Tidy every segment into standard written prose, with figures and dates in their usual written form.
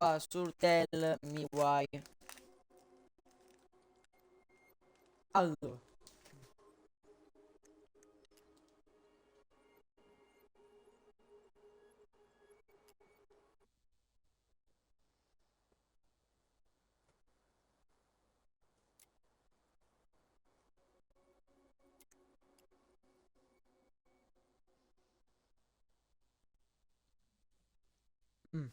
qua sul tel mi guai. Allora. Mm.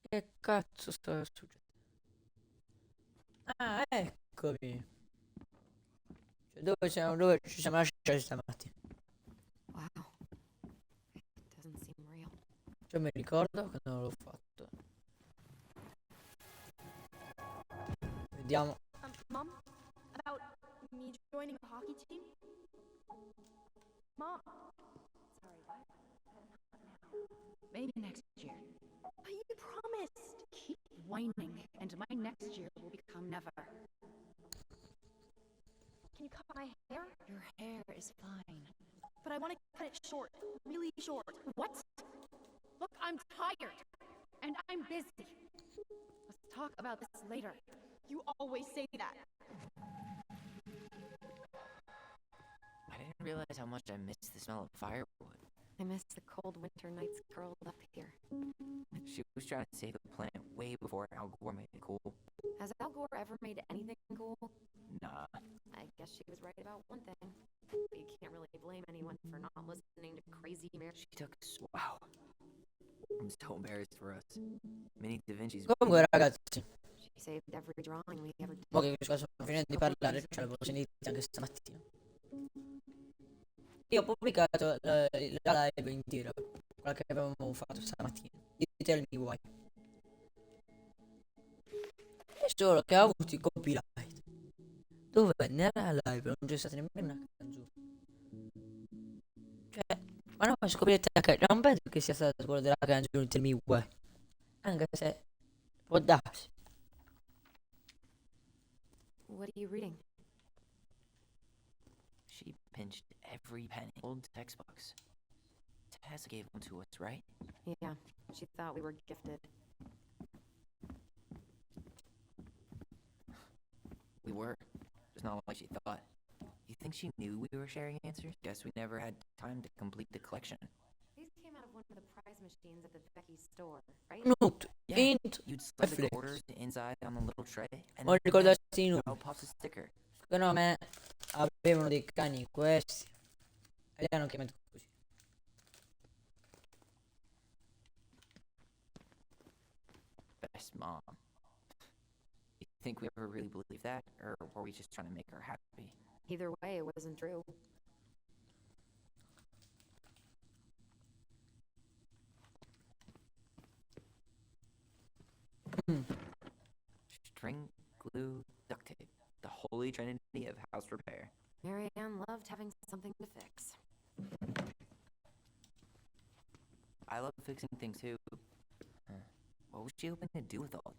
Che cazzo sta succedendo? Ah, eccomi. Cioè, dove ci siamo lasciati stamattina? Wow, it doesn't seem real. Cioè, mi ricordo che non l'ho fatto. Vediamo. Mom, about me joining a hockey team? Mom. Sorry, what? Maybe next year. But you promised. Keep whining, and my next year will become never. Can you cut my hair? Your hair is fine. But I want to cut it short, really short. What? Look, I'm tired, and I'm busy. Let's talk about this later. You always say that. I didn't realize how much I missed the smell of firewood. I miss the cold winter nights curled up here. She was trying to save the planet way before Al Gore made it cool. Has Al Gore ever made anything cool? Nah. I guess she was right about one thing. But you can't really blame anyone for not listening to crazy Mary. She took us. Wow. I'm so embarrassed for us. Mini Da Vinci's. Comunque, ragazzi, She saved every drawing we ever did. mo che sono finendo di parlare, ce l'avevo sentita anche stamattina. Io ho pubblicato la live intera, quella che avevamo fatto stamattina, di Tell Me Why. È solo che ha avuto i copyright. Dove nella live non c'è stata nemmeno una canzone. Cioè, ma no, scoprite che non penso che sia stato quello della canzone di Tell Me Why. Anche se può darsi. What are you reading? She pinched every penny. Old textbooks. Tessa gave them to us, right? Yeah, she thought we were gifted. We were. Just not like she thought. You think she knew we were sharing answers? Guess we never had time to complete the collection. These came out of one of the prize machines at the Becky's store, right? Note, Yeah, int, you'd slide the flex. quarters inside on the little tray, and Non ricordarsi i out numeri. pops a sticker. Secondo me avevano dei cani questi. E li hanno chiamati così. Best mom. You think we ever really believed that, or were we just trying to make her happy? Either way, it wasn't true. String, glue, duct tape. The holy trinity of house repair. Mary Ann loved having something to fix. I love fixing things too. What was she hoping to do with all?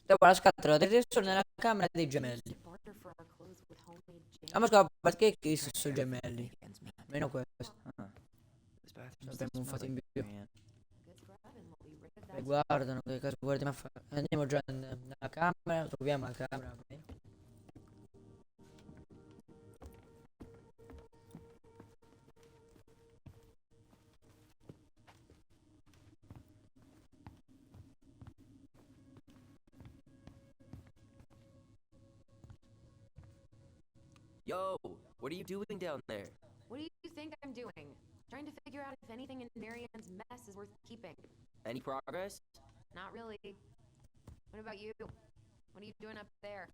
Dopo la scatola del resto nella camera dei gemelli. To barter for our clothes with homemade jam. Ah, ma scusa, perché che sono gemelli? Ends meet. Meno questo. This bathroom Abbiamo un fatto in più. Good scrub and we'll be rid of E that. guardano che cosa guardiamo a fare. Andiamo già nella camera, troviamo la camera. Ok? Yo, what are you doing down there? What do you think I'm doing? Trying to figure out if anything in Mary Ann's mess is worth keeping. Any progress? Not really. What about you? What are you doing up there?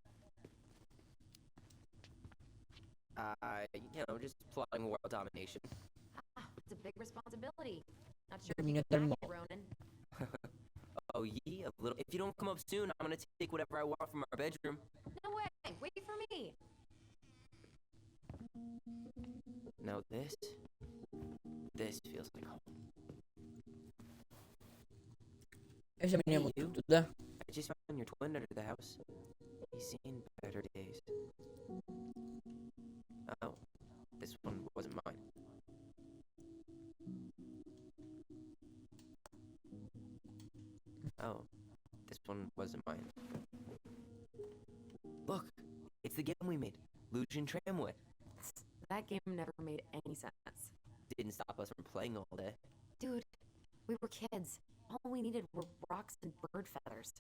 Just plotting world domination. Ah, it's a big responsibility. Not sure if Termina you can del hack it, Ronan. Oh, yeah, a little. If you don't come up soon, I'm gonna take whatever I want from our bedroom. No way! Wait for me! No, this feels like home. Esaminiamo Hey, you. tutto, dai. I just found your twin under the house. He's seen better days. Oh, this one wasn't mine. Oh, this one wasn't mine. Look, it's the game we made, Lucian Tramway. That game never made any sense. Didn't stop us from playing all day. Dude, we were kids. All we needed were rocks and bird feathers.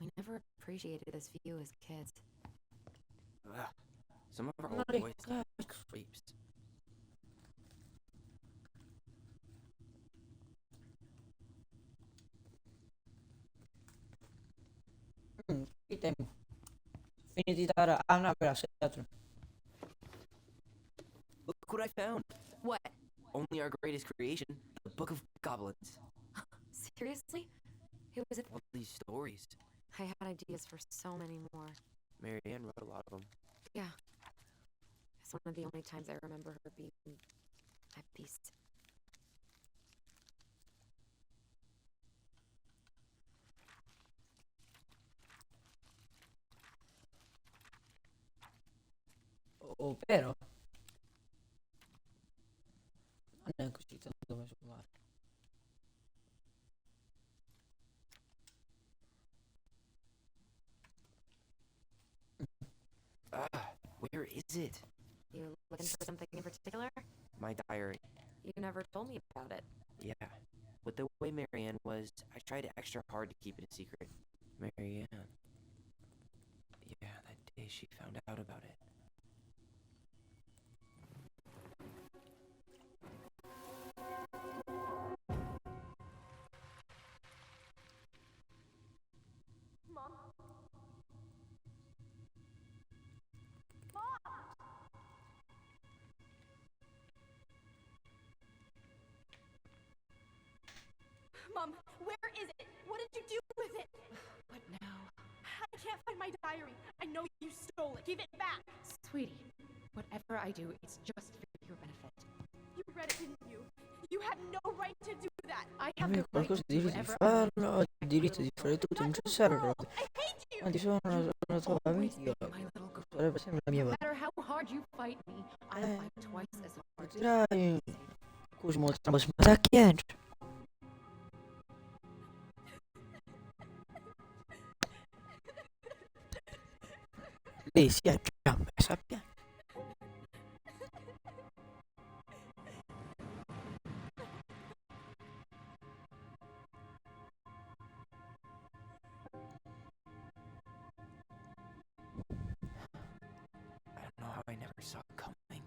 We never appreciated this view as kids. Ugh. Some of our old Mali, boys are creeps. Kita mo. Finiti tara. Na pala sa teatro. Look what I found. What? Only our greatest creation, the Book of Goblins. Seriously? Who was it? All these stories. I had ideas for so many more. Marianne wrote a lot of them. Yeah. It's one of the only times I remember her being at peace. Oh, però. Non è così tanto come sul mare. Where is it? You looking for something in particular? My diary. You never told me about it. Yeah. With the way Marianne was, I tried extra hard to keep it a secret. Marianne. Yeah, that day she found out about it. Mom, where is it? What did you do with it? What now? I can't find my diary. I know you stole it. Give it back. Sweetie, whatever I do, it's just for your benefit. You read it, didn't you? You had no right to do that. I have Avevi the right qualcosa to di do diritto di whatever I farlo, ho il diritto di fare tutto, non ci serve proprio. I hate you. Ma ti sono la tua always amica, be my little girl. sarebbe sempre la mia No madre. matter how hard you fight me, I'll fight twice as hard. Dirai, Cosmo, mas masakian. Lei si è già messa a piangere. I don't know how I never saw it coming.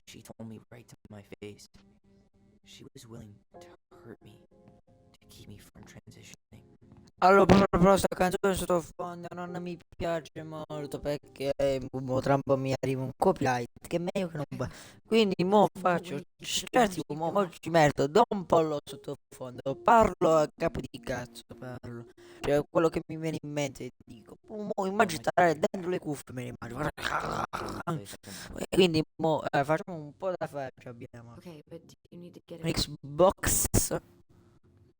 She told me right to my face. She was willing to hurt me, to keep me from transitioning. Allora, però sta canzone sottofondo non mi piace molto perché tra un po' mi arriva un copyright che è meglio che non va. Quindi mo faccio certi, mo ci metto, do un po' lo sottofondo, parlo a capo di cazzo, parlo. Cioè quello che mi viene in mente dico. Mo immagino stare dentro le cuffie, me ne immagino. Quindi mo facciamo un po' da faccia abbiamo. Okay, but do you need to get it?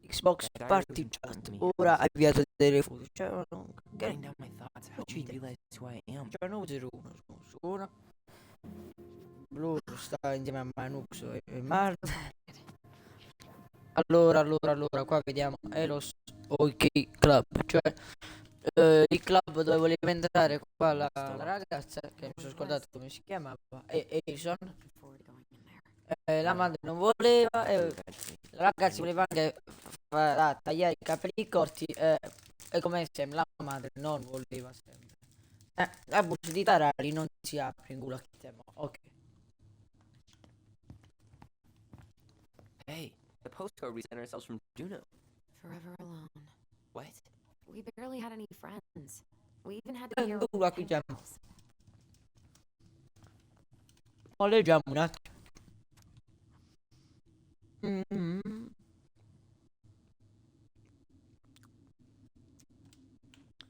Xbox Party Chat, ora hai avviato delle foto, cioè Writing down my thoughts helped me realize who I am. cioè non uno su una Blue sta insieme a Manux e Marta. Allora qua vediamo Eros OK Club, cioè il club dove voleva entrare qua la ragazza che mi sono scordato come si chiamava, e Edison. Forward going in there. La madre non voleva, la ragazza voleva anche tagliare i capelli corti, e come sempre la madre non voleva sempre. Abusi di tarari non si apre in culo a chi temo. Ok. Hey, the postcard we sent ourselves from Juno. Forever alone. What? We barely had any friends. We even had to be our Culo a chi own temo. pals. Oh, leggiamo un attimo. Mm-hmm.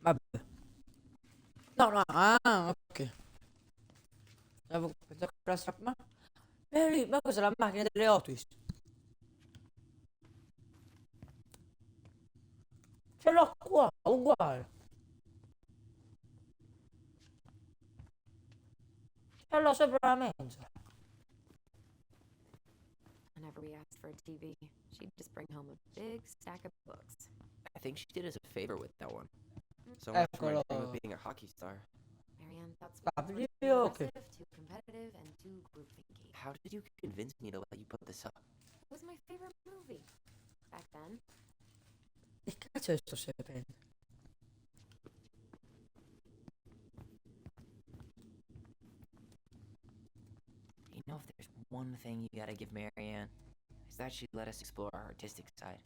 Vabbè. No, ok. Avevo pensato che la ma lì, ma cos'è la macchina delle Hot Wheels? Ce l'ho qua, uguale. Ce l'ho sopra la mensola. And whenever we asked for a TV. She'd just bring home a big stack of books. I think she did us a favor with that one. So much for my dream of Eccolo. being a hockey star. Marianne, that's Papà, too io che... aggressive, too competitive, and too group thinky. How did you convince me to let you put this up? It was my favorite movie back then. Che cazzo è sto serpente? You know, if there's one thing you gotta give Marianne, is that she let us explore our artistic side.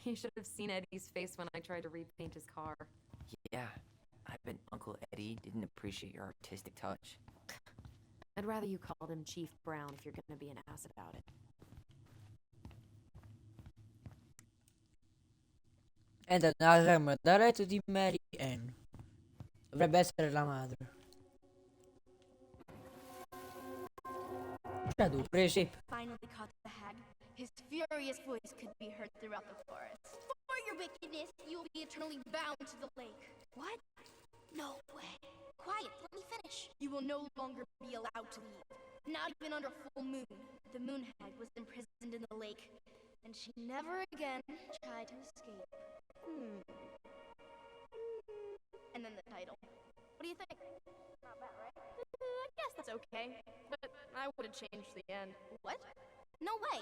You should have seen Eddie's face when I tried to repaint his car. Yeah, I bet Uncle Eddie didn't appreciate your artistic touch. I'd rather you called him Chief Brown if you're gonna be an ass about it. Ed andremo dal letto di Mary Ann. Dovrebbe essere la madre. Shadow, presi. Finally caught the hag. His furious voice could be heard throughout the forest. For your wickedness, you will be eternally bound to the lake. What? No way. Quiet, let me finish. You will no longer be allowed to leave. Not even under full moon. The moon hag was imprisoned in the lake, and she never again tried to escape. And then the title. What do you think? Not bad, right? I guess that's okay. But I would have changed the end. What? No way.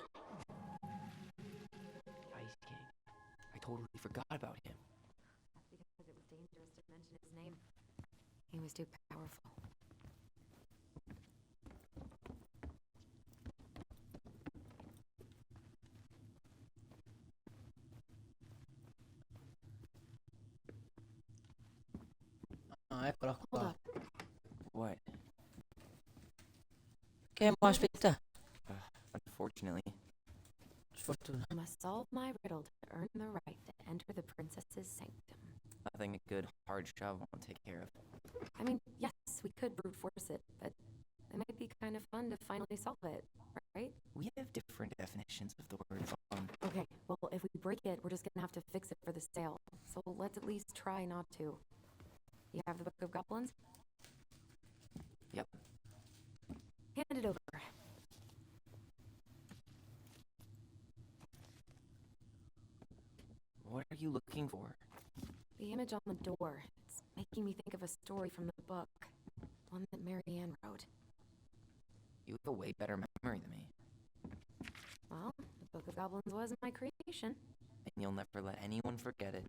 Ice King. I totally forgot about him. That's because it was dangerous to mention his name. He was too powerful. Ah, eccola Hold qua. up. What? Che mo aspetta? Unfortunately. Sfortuna. I must solve my riddle to earn the right to enter the princess's sanctum. Nothing a good hard shove won't take care of. I mean, yes, we could brute force it, but it might be kind of fun to finally solve it, right? We have different definitions of the word fun. Okay, well, if we break it, we're just gonna have to fix it for the sale. So let's at least try not to. You have the Book of Goblins? Yep. Hand it over. What are you looking for? The image on the door. It's making me think of a story from the book. One that Marianne wrote. You have a way better memory than me. Well, the Book of Goblins was my creation. And you'll never let anyone forget it.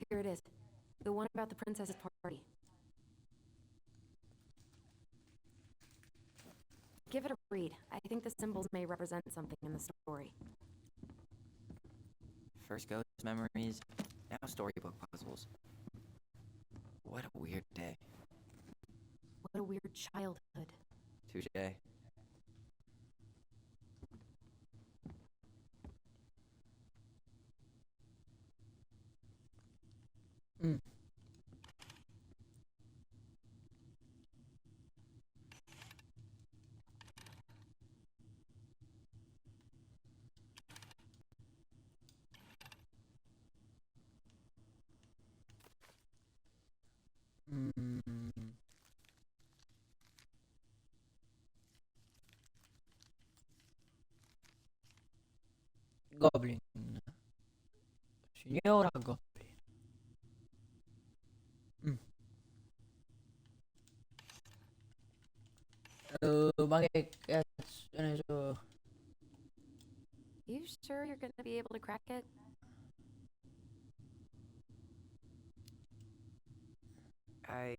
Here it is. The one about the princess's party. Give it a read. I think the symbols may represent something in the story. First ghost memories, now storybook puzzles. What a weird day. What a weird childhood. Touché. Mm. Mm. Goblin. Signora Goblin. Ma che cazzo ne so? You sure you're gonna be able to crack it? I,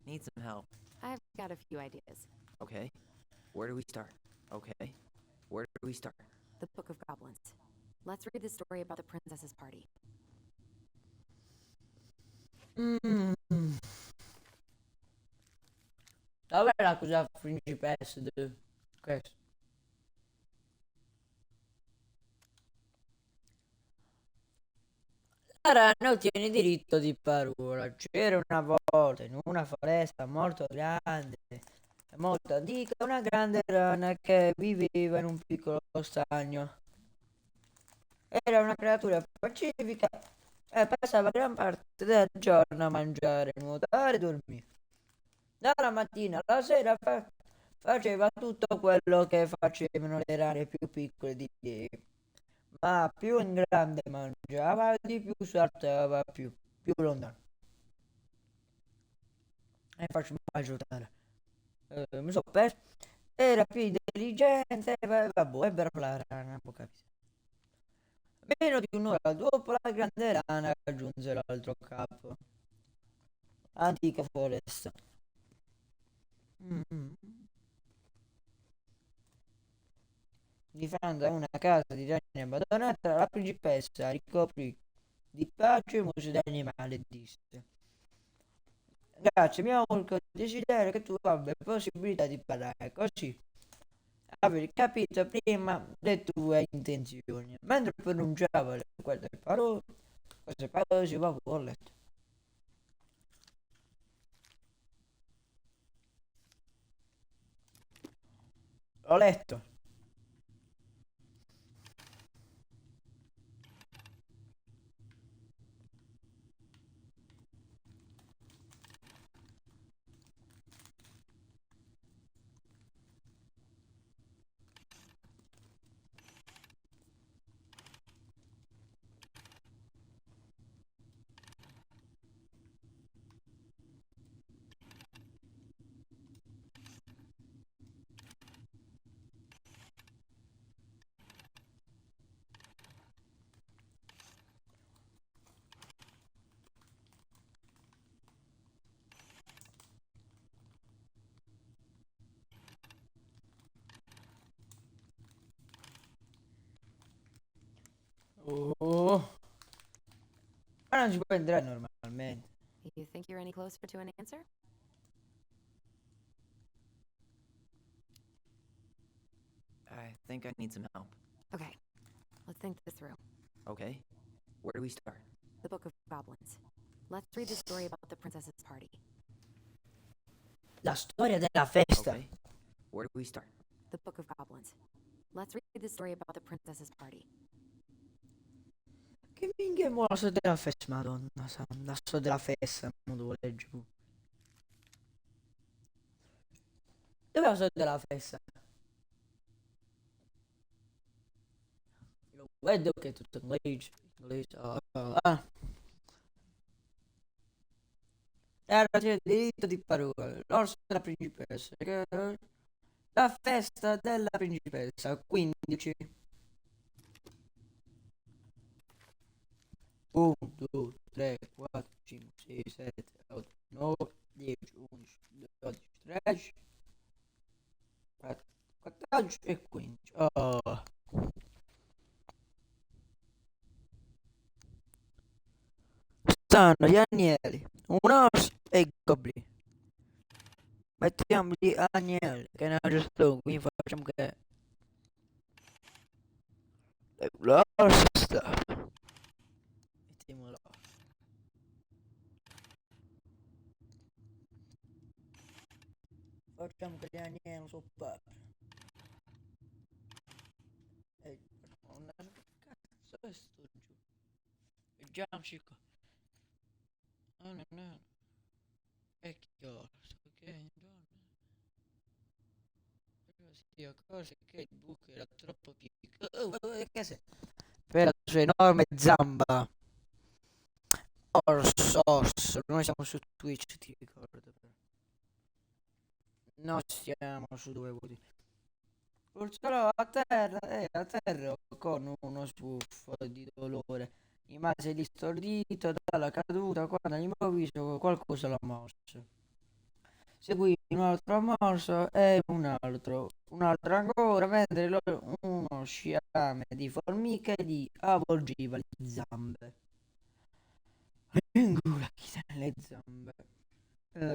need some help. I've got a few ideas. Okay. Where do we start? Okay. Where do we start? The Book of Goblins. Let's read the story about the princess's party. Mm. Dov'è la cosa principessa di questo? Lara non tiene diritto di parola. C'era una volta in una foresta molto grande e molto antica una grande rana che viveva in un piccolo stagno. Era una creatura pacifica e passava gran parte del giorno a mangiare, nuotare e dormire. Dalla mattina alla sera faceva tutto quello che facevano le rane più piccole di lei, ma più in grande mangiava, di più saltava, più lontano. E faccio mai giocare. Mi sono perso. Era più intelligente, vabbè, è bravo la rana, può capire. Meno di un'ora dopo la grande rana raggiunse l'altro capo, antica foresta. Mm. Di fronte a una casa di ragni abbandonata, la principessa ricoprì di pace il museo dell'animale e disse: Grazie, mio unico desiderio è che tu abbia possibilità di parlare, così aver capito prima le tue intenzioni. Mentre pronunciava queste parole si va a letto. Ho letto. Oh, ma non si può entrare normalmente. You think you're any closer to an answer? I think I need some help. Okay, let's think this through. Okay, where do we start? The Book of Goblins. Let's read the story about the princess's party. La storia della festa. Okay, where do we start? The Book of Goblins. Let's read the story about the princess's party. Che minchia è la storia della festa, madonna santa, la storia della festa, non devo leggere. Dov'è la storia della festa? Lo vedo che è tutto inglese. Ah. Era il diritto di parola, l'orso della principessa, la festa della principessa, 15. 1, 2, 3, 4, 5, 6, 7, 8, 9, 10, 11, 12, 13, 14 e 15. Oh. Stanno gli agnelli, un orso e i goblin. Mettiamo gli agnelli, che ne ha giusto, quindi facciamo che l'orso sta. Mettiamo l'orso. Facciamo che gli agnelli sono papri. E non che cazzo è sto giù? E già un cico. Oh no no. E che orso, che donna. Io cose che il buco era troppo piccolo. Che sei? Per la sua enorme zamba. Orso. Noi siamo su Twitch, ti ricordo. Non siamo su dove vuoi. Purtroppo a terra con uno sbuffo di dolore. Rimase lì stordito dalla caduta quando all'improvviso qualcosa l'ha mosso. Seguì un altro morso e un altro ancora, mentre uno sciame di formiche gli avvolgeva le zambe. Ingurati le zambe.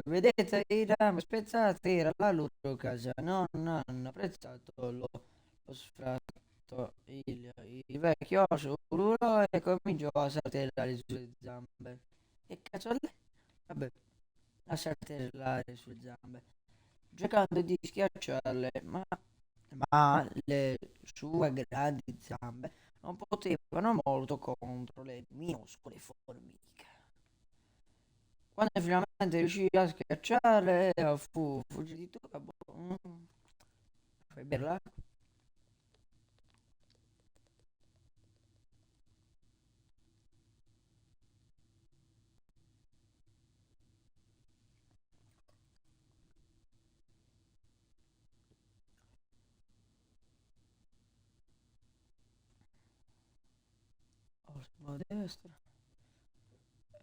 Vedete i rami spezzati, era la loro casa, non hanno apprezzato lo sfratto. Il vecchio oso ululò e cominciò a saltellare le sue zambe. Che cazzo è lei? Vabbè, a saltellare le sue zambe, cercando di schiacciarle, ma le sue grandi zambe non potevano molto contro le minuscole formiche. Quando finalmente riuscì a schiacciare, fu fuggito. Fai bella. A destra.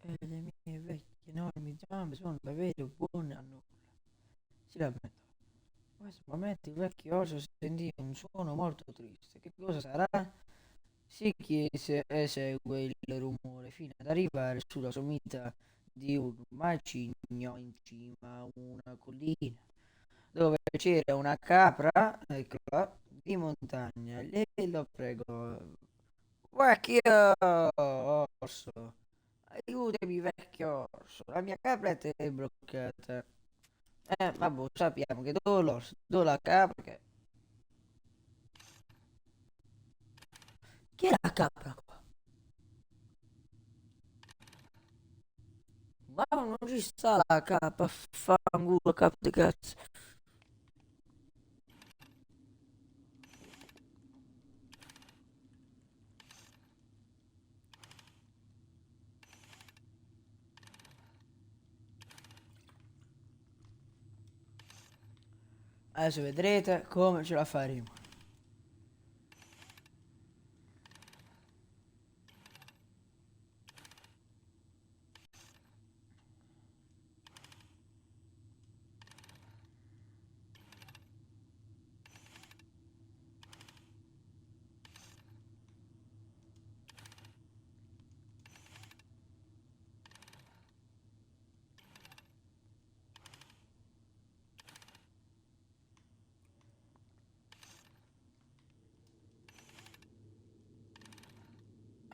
E le mie vecchie enormi gambe sono davvero buone a nulla. Si lamentò. In questo momento il vecchio orso sentì un suono molto triste. Che cosa sarà? Si chiese e esegue il rumore fino ad arrivare sulla sommità di un macigno in cima a una collina dove c'era una capra, eccola, di montagna. Lei lo pregò: vecchio orso, aiutami vecchio orso, la mia capretta è bloccata. Vabbè, sappiamo che do l'orso, do la capra che... Chi è la capra qua? Ma non ci sta la capra, fanculo, cap di cazzo. Adesso vedrete come ce la faremo.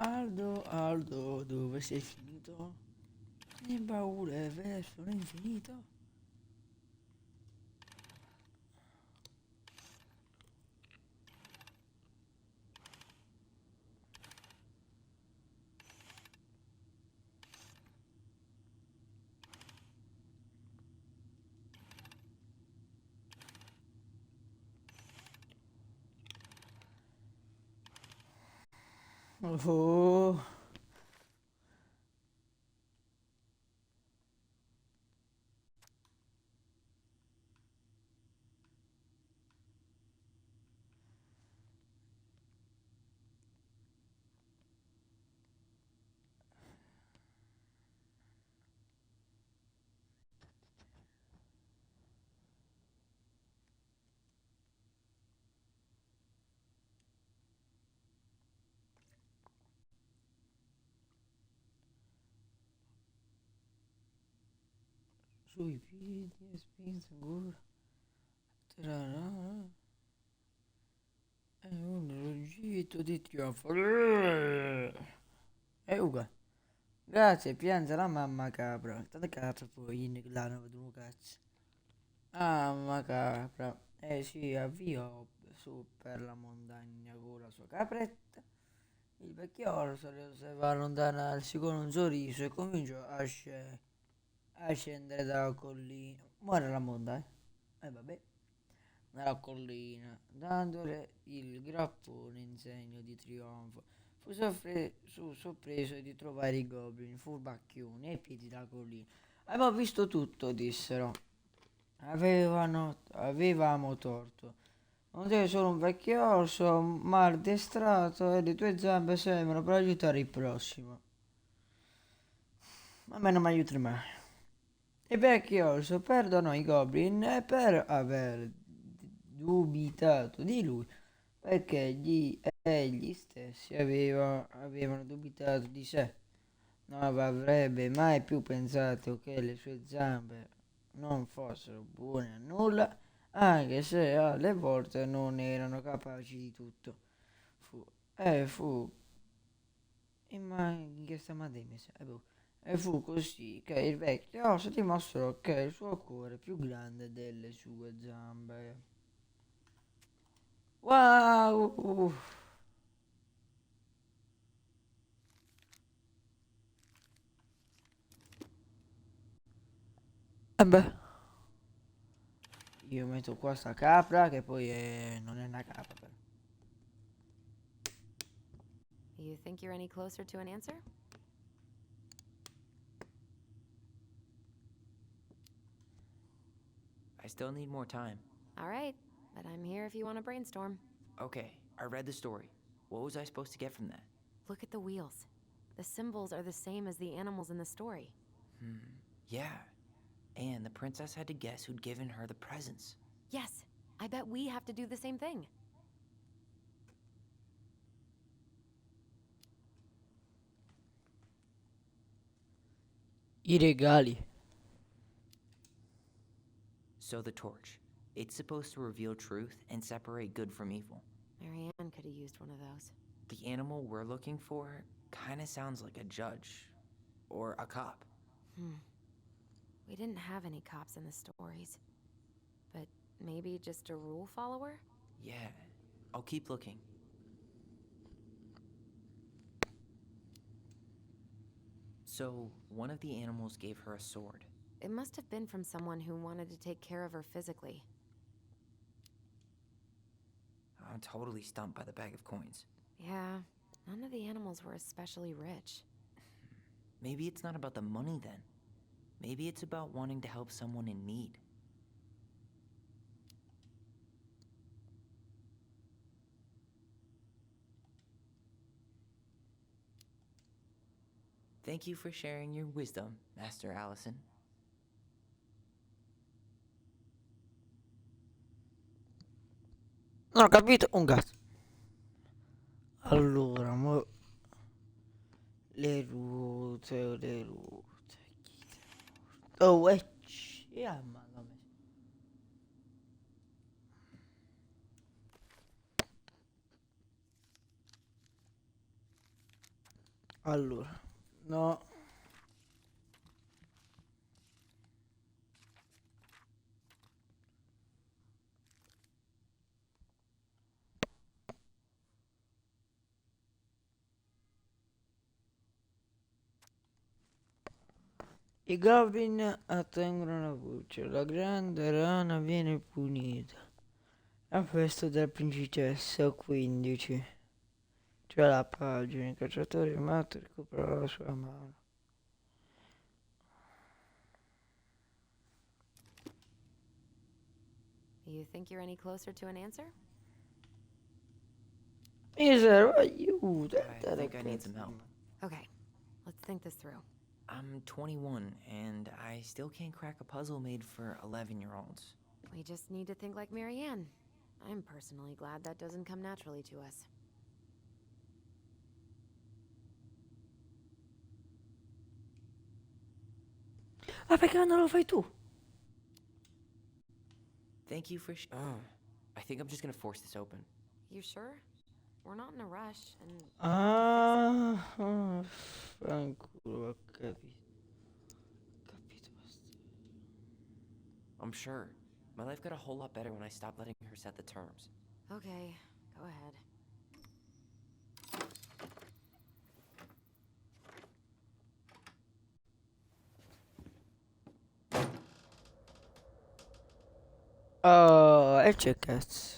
Aldo, Aldo, dove sei finito? In baule verso l'infinito? Oh, sui piedi e spinta ancora. Tararà. È un ruggito di trionfo. E Uga. Grazie, piange la mamma capra. Tante cazzo poi in là non vedo un cazzo. Ah, mamma capra. E si avviò su per la montagna con la sua capretta. Il vecchio orso le osservò allontanarsi con un sorriso e cominciò a scendere dalla collina. Muore la montagna. E vabbè. Dalla collina, dandole il grappone in segno di trionfo. Sorpreso di trovare i goblin furbacchioni ai piedi della collina. Abbiamo visto tutto, dissero. Avevamo torto. Non sei solo un vecchio orso mal addestrato e le tue zampe sembrano per aiutare il prossimo. Ma a me non mi aiuti mai. Il vecchio orso perdonò i goblin per aver dubitato di lui, perché egli stessi avevano dubitato di sé. Non avrebbe mai più pensato che le sue zampe non fossero buone a nulla, anche se alle volte non erano capaci di tutto. Fu, fu, in che e fu così che il vecchio osso dimostrò che il suo cuore è più grande delle sue zampe. Wow! Beh, io metto qua sta capra che poi non è una capra però. You think you're any closer to an answer? I still need more time. All right, but I'm here if you want to brainstorm. Okay, I read the story. What was I supposed to get from that? Look at the wheels. The symbols are the same as the animals in the story. Yeah. And the princess had to guess who'd given her the presents. Yes, I bet we have to do the same thing. I regali. So the torch. It's supposed to reveal truth and separate good from evil. Marianne could have used one of those. The animal we're looking for kinda sounds like a judge. Or a cop. We didn't have any cops in the stories. But maybe just a rule follower? Yeah. I'll keep looking. So, one of the animals gave her a sword. It must have been from someone who wanted to take care of her physically. I'm totally stumped by the bag of coins. Yeah, none of the animals were especially rich. Maybe it's not about the money then. Maybe it's about wanting to help someone in need. Thank you for sharing your wisdom, Master Allison. Non ho capito un cazzo. Allora, mo... le rute. Oh, mamma mia. Allora, no. I goblin attengono la voce, la grande rana viene punita. La festa della principessa 15. C'è la pagina, il cacciatore matto recupera la sua mano. You think you're any closer to an answer? Mi serve aiuto. I think I need some help. Okay, let's think this through. I'm 21, and I still can't crack a puzzle made for 11-year-olds. We just need to think like Marianne. I'm personally glad that doesn't come naturally to us. Ah, perché non lo fai tu? Thank you for I think I'm just gonna force this open. You sure? We're not in a rush, and Ah, fanculo, ho capito. I'm sure. My life got a whole lot better when I stopped letting her set the terms. okay, go ahead. Oh, e c'è cazzo.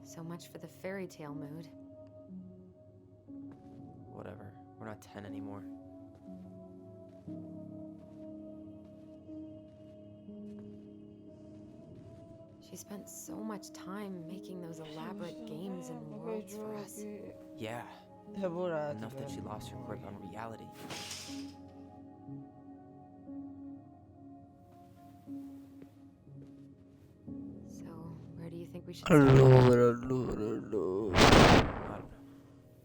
So much for the fairy tale mood. Whatever. We're not 10 anymore. She spent so much time making those elaborate games and worlds for us. Yeah. Lavorati. Enough that she lost her grip on reality. So, where do you think we should start? Allora. I don't know.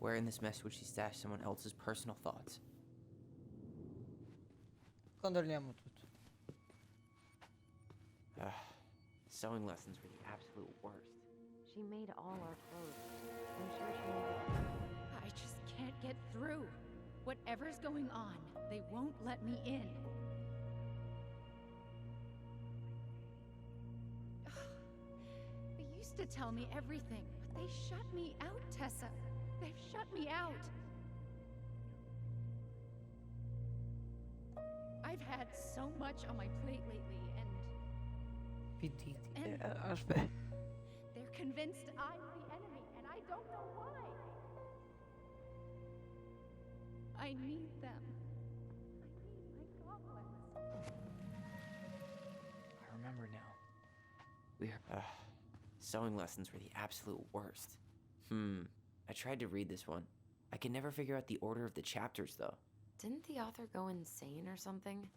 Where in this mess would she stash someone else's personal thoughts? Controlliamo tutto. Sewing lessons were the absolute worst. She made all our clothes. I'm sure she made it. I just can't get through. Whatever's going on, they won't let me in. to tell me everything, but they shut me out, Tessa. They've shut me out. I've had so much on my plate lately, and Aspetta. they're convinced I'm the enemy, and I don't know why. I need them. I need my goblins. I remember now. Sewing lessons were the absolute worst. I tried to read this one. I can never figure out the order of the chapters, though. Didn't the author go insane or something?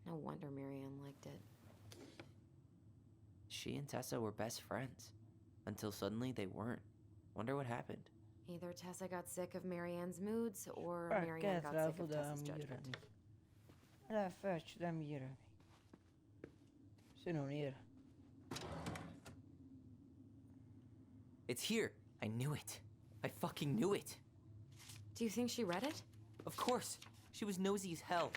No wonder Marianne liked it. She and Tessa were best friends. Until suddenly they weren't. Wonder what happened. Either Tessa got sick of Marianne's moods, or Marianne got sick of Tessa's judgment. La faccio da migliore amico. Se non era. It's here. I knew it. I fucking knew it. Do you think she read it? Of course. She was nosy as hell.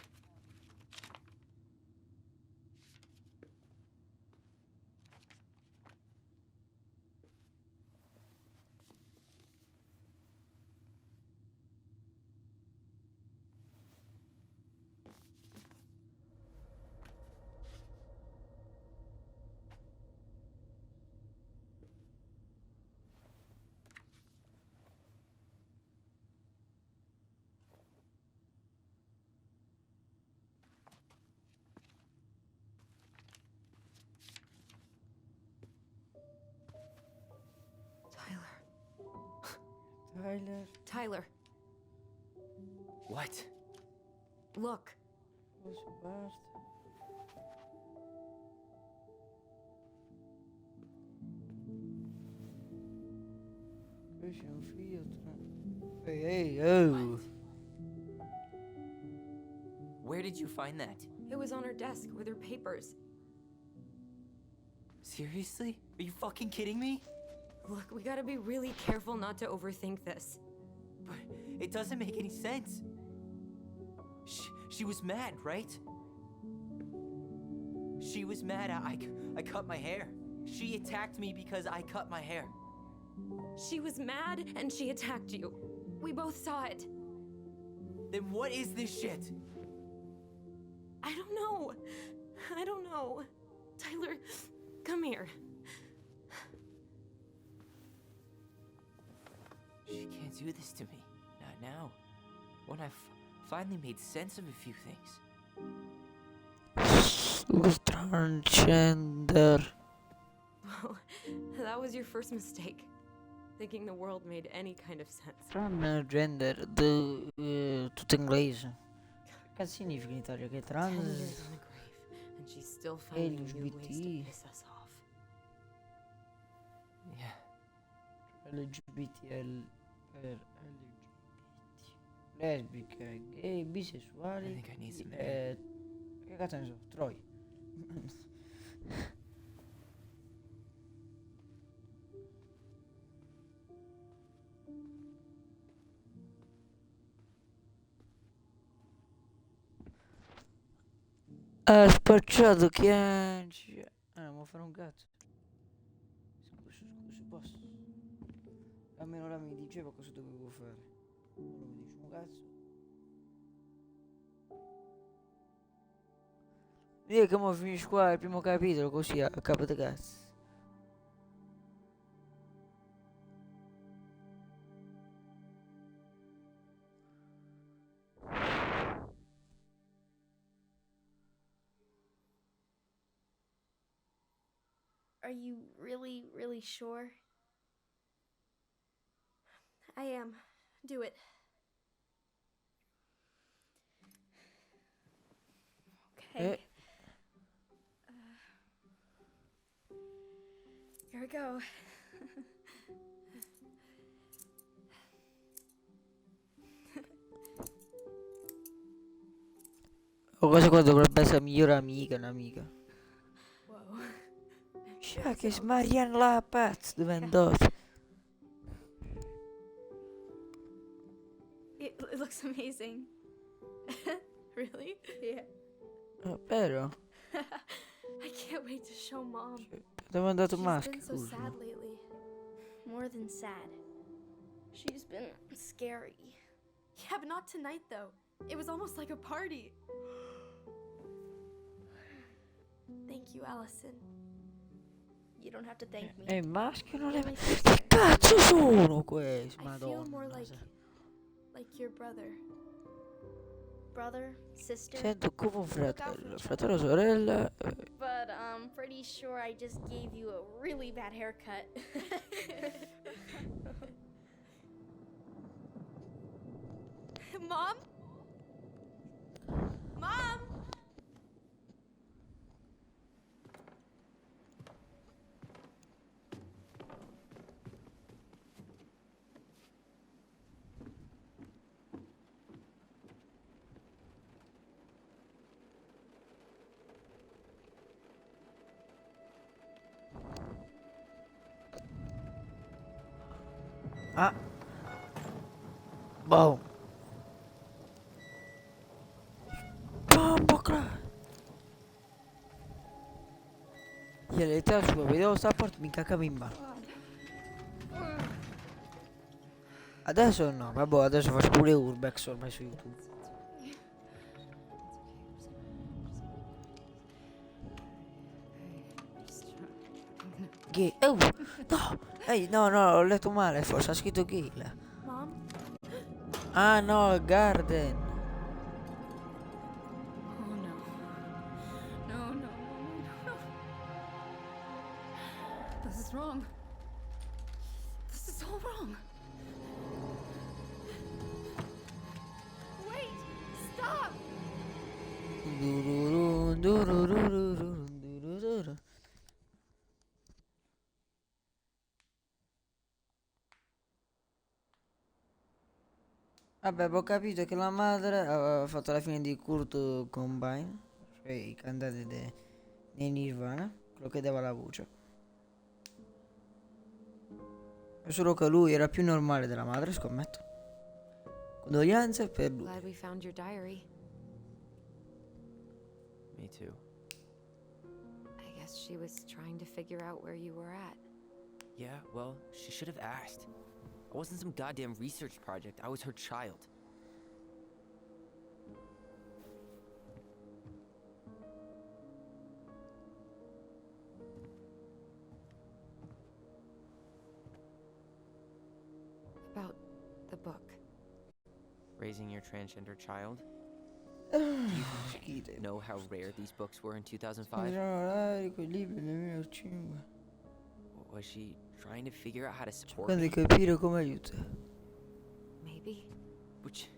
Tyler, What? look. Posso basta. Questo è un filtro. Hey, oh. Where did you find that? It was on her desk with her papers. Seriously? Are you fucking kidding me? Look, we gotta be really careful not to overthink this. But it doesn't make any sense. She was mad, right? She was mad I cut my hair. She attacked me because I cut my hair. She was mad and she attacked you. We both saw it. Then what is this shit? I don't know. I don't know. Tyler, come here. She can't do this to me. Not now. When I finally made sense of a few things. Transgender. Well, that was your first mistake. Thinking the world made any kind of sense. Transgender, tutto inglese. Che significa in Italia? Che 10 years trans... in the grave, and she's still finding new ways to LGBT. piss us off. Yeah. LGBTL... per LGBT. Lesbiche, gay, I bisessuali... think I need some air. Che cazzo ne so? Troia. Ha spacciato Chianci. Ma fare un cazzo. Scusa, posso. Almeno ora mi diceva cosa dovevo fare. Non mi dice un cazzo. Vedi che mo finisce qua il primo capitolo così a capo di cazzo. Are you really, really sure? I am. Do it. Okay. Here we go. O questa qua dovrebbe essere la migliore amica, un'amica. Whoa. Cioè che Marianne la pazzo diventato. It looks amazing. Really? Yeah. Vero? I can't wait to show Mom. Cioè, Ti ho mandato She's maschera, been so scusa. sad lately. More than sad. She's been scary. Yeah, but not tonight though. It was almost like a party. Thank you, Allison. You don't have to thank me. E il maschio non è... You're my Che sister. cazzo sono questi? I feel more Madonna. like your brother. Brother, sister. Sento come un Look out for fratello. each Fratello, sorella. But I'm pretty sure I just gave you a really bad haircut. Mom? Mom? Ah. Boom. Bomba crack. Io le tiro su, vedevo sta porta, mi cacava in mano. Adesso no, vabbè, adesso faccio pure Urbex ormai su YouTube. Gay. Oh, no! Ehi, no, no, ho letto male, forse ha scritto Gale. Mom? Ah no, Garden. Oh no. No, no, no, no, no. This is wrong. This is all wrong. Wait! Stop! Dururun, dururururun, durururu. Vabbè, ho capito che la madre aveva fatto la fine di Kurt Combine, cioè i cantanti dei Nirvana, quello che dava la voce. È solo che lui era più normale della madre, scommetto. Condoglianze per lui. Glad we found your diary. Me too. I guess she was trying to figure out where you were at. Yeah, well, she should have asked. I wasn't some goddamn research project. I was her child. About the book. Raising your transgender child? Schifo. Know how rare these books were in 2005? Quei libri nel 2005. Was she trying to figure out how to support Quando me? capire come aiuta. Maybe. Which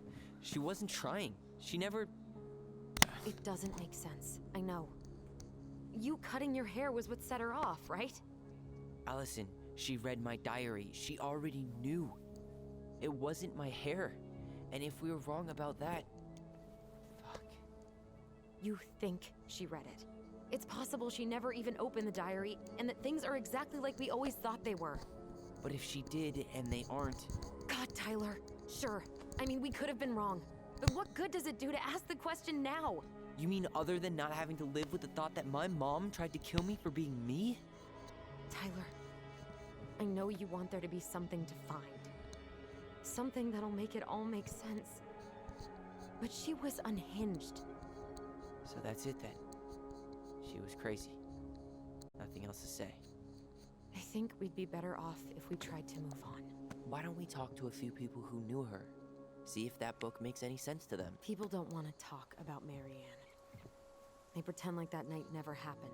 she wasn't trying. She never. It doesn't make sense. I know. You cutting your hair was what set her off, right? Allison, she read my diary. She already knew. It wasn't my hair. And if we were wrong about that. Fuck. You think she read it. It's possible she never even opened the diary, and that things are exactly like we always thought they were. But if she did and they aren't. God, Tyler. Sure. I mean, we could have been wrong. But what good does it do to ask the question now? You mean other than not having to live with the thought that my mom tried to kill me for being me? Tyler, I know you want there to be something to find. Something that'll make it all make sense. But she was unhinged. So that's it then. She was crazy. Nothing else to say. I think we'd be better off if we tried to move on. Why don't we talk to a few people who knew her? See if that book makes any sense to them. People don't want to talk about Marianne. They pretend like that night never happened.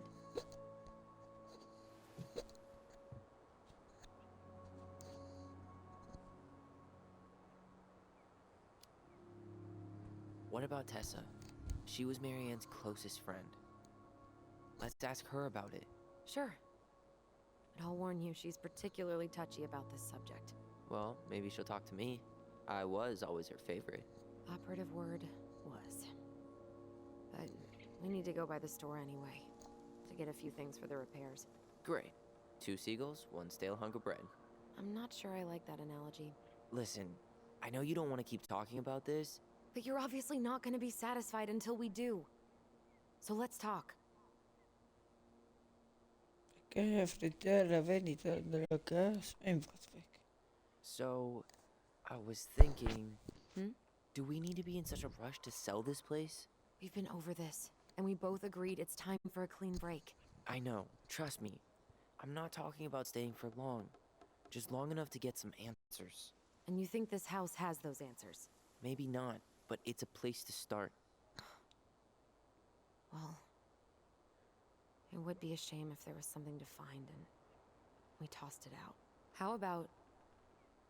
What about Tessa? She was Marianne's closest friend. Let's ask her about it. Sure. But I'll warn you, she's particularly touchy about this subject. Well, maybe she'll talk to me. I was always her favorite. Operative word was. But we need to go by the store anyway, to get a few things for the repairs. Great. 2 seagulls, 1 stale hunk of bread. I'm not sure I like that analogy. Listen, I know you don't want to keep talking about this. But you're obviously not going to be satisfied until we do. So let's talk. Che frittella vendita della casa. E infatti, So, I was thinking, Hmm? do we need to be in such a rush to sell this place? We've been over this, and we both agreed it's time for a clean break. I know, trust me. I'm not talking about staying for long. Just long enough to get some answers. And you think this house has those answers? Maybe not, but it's a place to start. Well, it would be a shame if there was something to find and we tossed it out. How about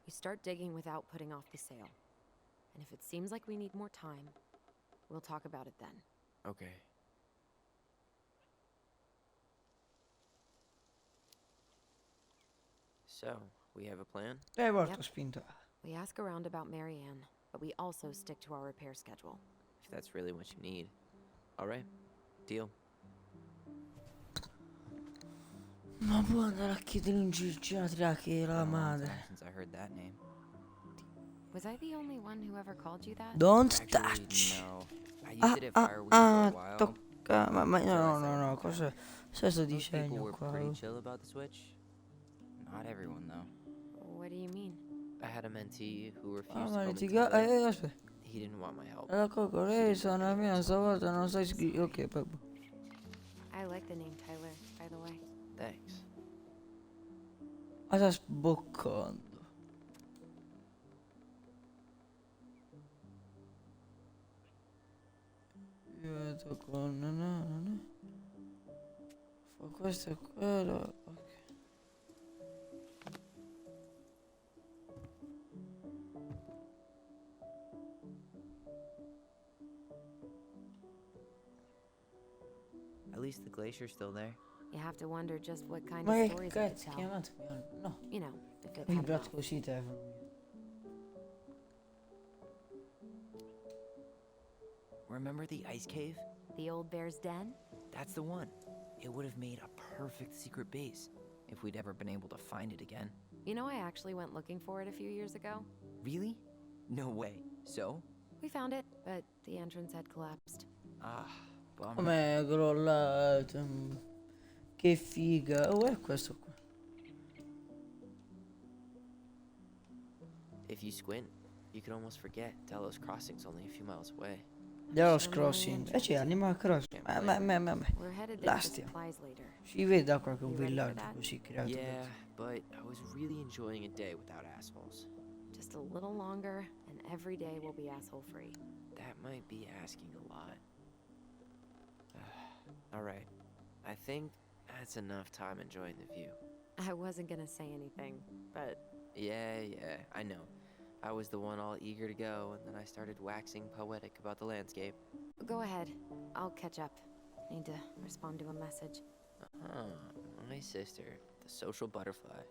we start digging without putting off the sale? And if it seems like we need more time, we'll talk about it then. Okay. So, we have a plan? volte ho Yep. spinto. We ask around about Marianne, but we also stick to our repair schedule. If that's really what you need. Alright, deal. Ma può andare a chiedere in giggiatria che la madre. Since I heard that name. Was I the only one who ever called you that? Don't Actually, touch. no. I used it at Fireweek for a while. Tocca. Ma no, cosa sto Most people dicendo were qua? pretty chill about the switch. Not everyone, though. What do you mean? I had a mentee who refused Ah, to ma call me litiga. Tyler. Aspetta. He didn't want my help. La coccolesa, una mia stavolta non sai scrivere. Ok, vabbè. I like the name Tyler, by the way. Thanks. Ma sta sboccando. Io con. No. Fa questo e quello. Ok. At least the glacier's still there. You have to wonder just what kind Ma of che stories it could cazzo tell. chiamatemi? No, You know, if it had vibrato mouth. così il telefono mio. Remember the ice cave? The old bear's den? That's the one. It would have made a perfect secret base if we'd ever been able to find it again. You know, I actually went looking for it a few years ago. Really? No way. So? We found it, but the entrance had collapsed. Ah, bummer. Com'è crollato? Che figa. Oh, è questo qua. If you squint, you can almost forget Delos Crossing's only a few miles away. Delos Crossing. E c'è Animal Crossing. Ma. We're headed there for Lastia. supplies later. Si vede da qua che è un You ready for villaggio that? così creato. Yeah, but I was really enjoying a day without assholes. Just a little longer, and every day will be asshole-free. That might be asking a lot. Alright, I think that's enough time enjoying the view. I wasn't gonna say anything, but Yeah, I know. I was the one all eager to go, and then I started waxing poetic about the landscape. go ahead. I'll catch up. Need to respond to a message. My sister, the social butterfly.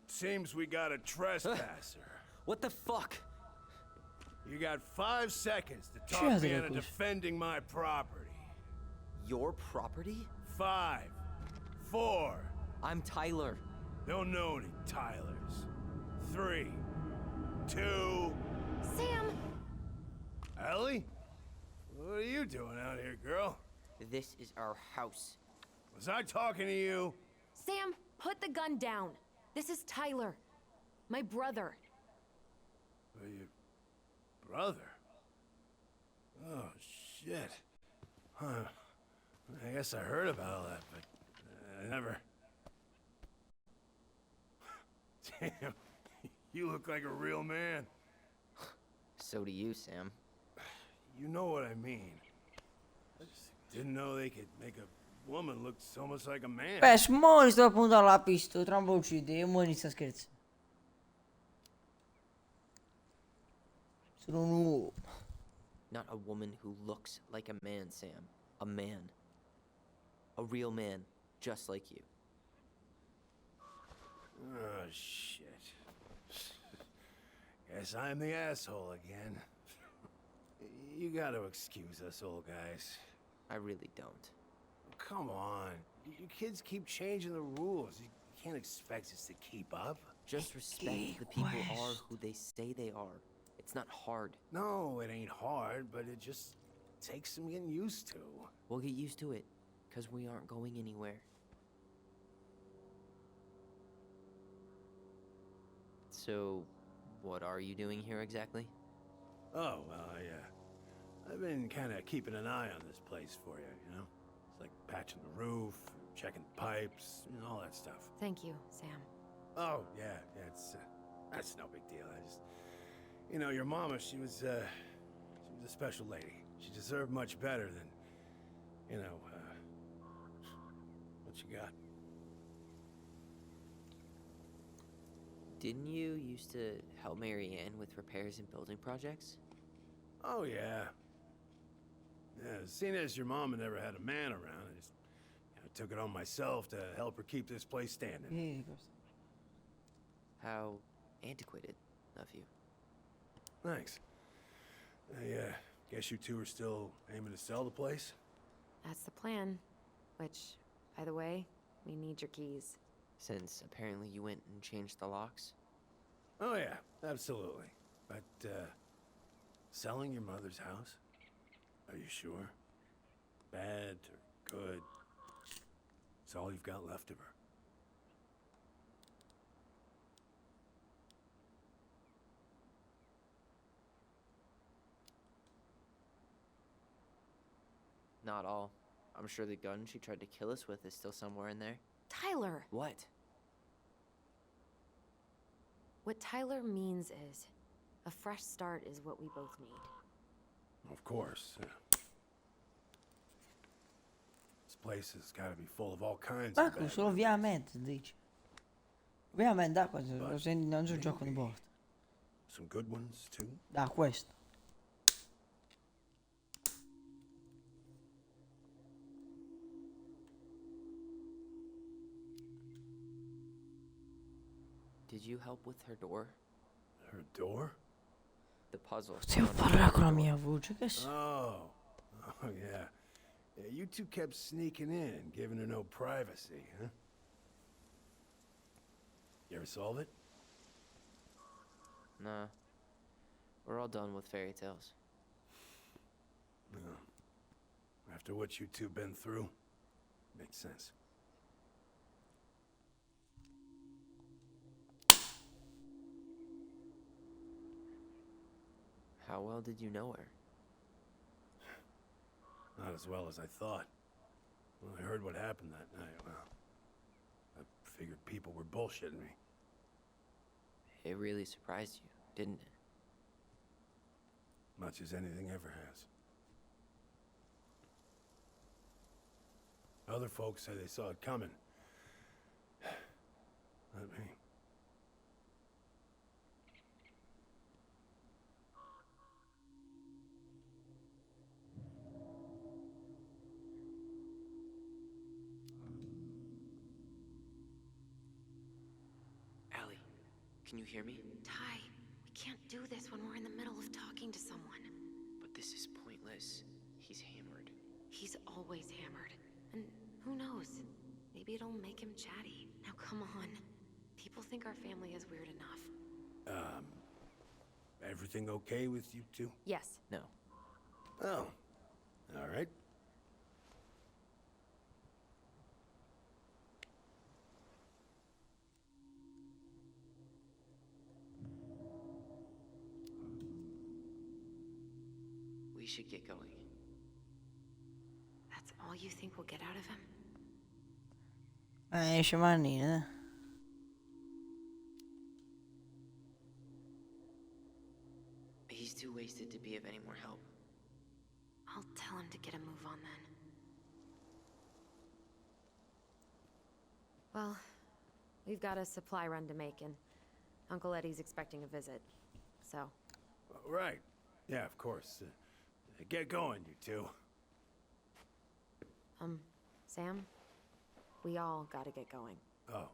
Seems we got a trespasser. What the fuck? You got 5 seconds to C'è talk me delle into cose. defending my property. Your property? 5, 4, I'm Tyler. don't know any Tylers. 3, 2, Sam! Ellie? What are you doing out here, girl? This is our house. Was I talking to you? Sam, put the gun down. This is Tyler. My brother. Your brother? Oh, shit. Huh. I guess I heard about all that, but I never... Damn, you look like a real man. So do you, Sam. You know what I mean. I just didn't know they could make a woman look so much like a man. Beh, mo sto puntando la pistola, tra un po' uccide e mo inizia a scherzare. Sono un uomo. Not a woman who looks like a man, Sam. A man. A real man, just like you. Oh, shit. Guess I'm the asshole again. You gotta excuse us old guys. I really don't. Come on. You kids keep changing the rules. You can't expect us to keep up. Just respect the people are who they say they are. It's not hard. No, it ain't hard, but it just takes some getting used to. We'll get used to it, because we aren't going anywhere. So, what are you doing here exactly? Oh, well, I've been kind of keeping an eye on this place for you, you know? It's like patching the roof, checking pipes, you know, all that stuff. Thank you, Sam. Oh, yeah, that's no big deal. I just, you know, your mama, she was a special lady. She deserved much better than, you know, what you got. Didn't you used to help Mary Ann with repairs and building projects? Oh, yeah. Yeah, seeing as your mama never had a man around, I just took it on myself to help her keep this place standing. Yeah, How antiquated of you. Thanks. I guess you two are still aiming to sell the place? That's the plan. Which, by the way, we need your keys. Since apparently you went and changed the locks? Oh, yeah, absolutely. But, selling your mother's house? Are you sure? Bad or good? It's all you've got left of her. Not all. I'm sure the gun she tried to kill us with is still somewhere in there. Tyler! What? What Tyler means is, a fresh start is what we both need. Of course. This place has got to be full of all kinds of bad Solo ovviamente, dici. Ovviamente da questo, lo senti, non c'è un gioco di botte. Some good ones, too. Da questo. Did you help with her door? Her door? The puzzle. Devo parlare con la mia voce, che so. Oh, yeah. Yeah, you two kept sneaking in, giving her no privacy, huh? You ever solve it? Nah. We're all done with fairy tales. No. After what you two been through, makes sense. How well did you know her? Not as well as I thought. When I heard what happened that night, well, I figured people were bullshitting me. It really surprised you, didn't it? Much as anything ever has. Other folks say they saw it coming. Not me. Allie, can you hear me? Ty, we can't do this when we're in the middle of talking to someone. But this is pointless. He's hammered. He's always hammered. And who knows? Maybe it'll make him chatty. Now come on. People think our family is weird enough. Everything okay with you two? Yes. No. Oh, all right. We should get going. That's all you think we'll get out of him? Esce mannina, He's too wasted to be of any more help. I'll tell him to get a move on then. Well, we've got a supply run to make, and Uncle Eddie's expecting a visit. So, Right. Yeah, of course. Get going, you two. Sam, we all gotta get going. Oh,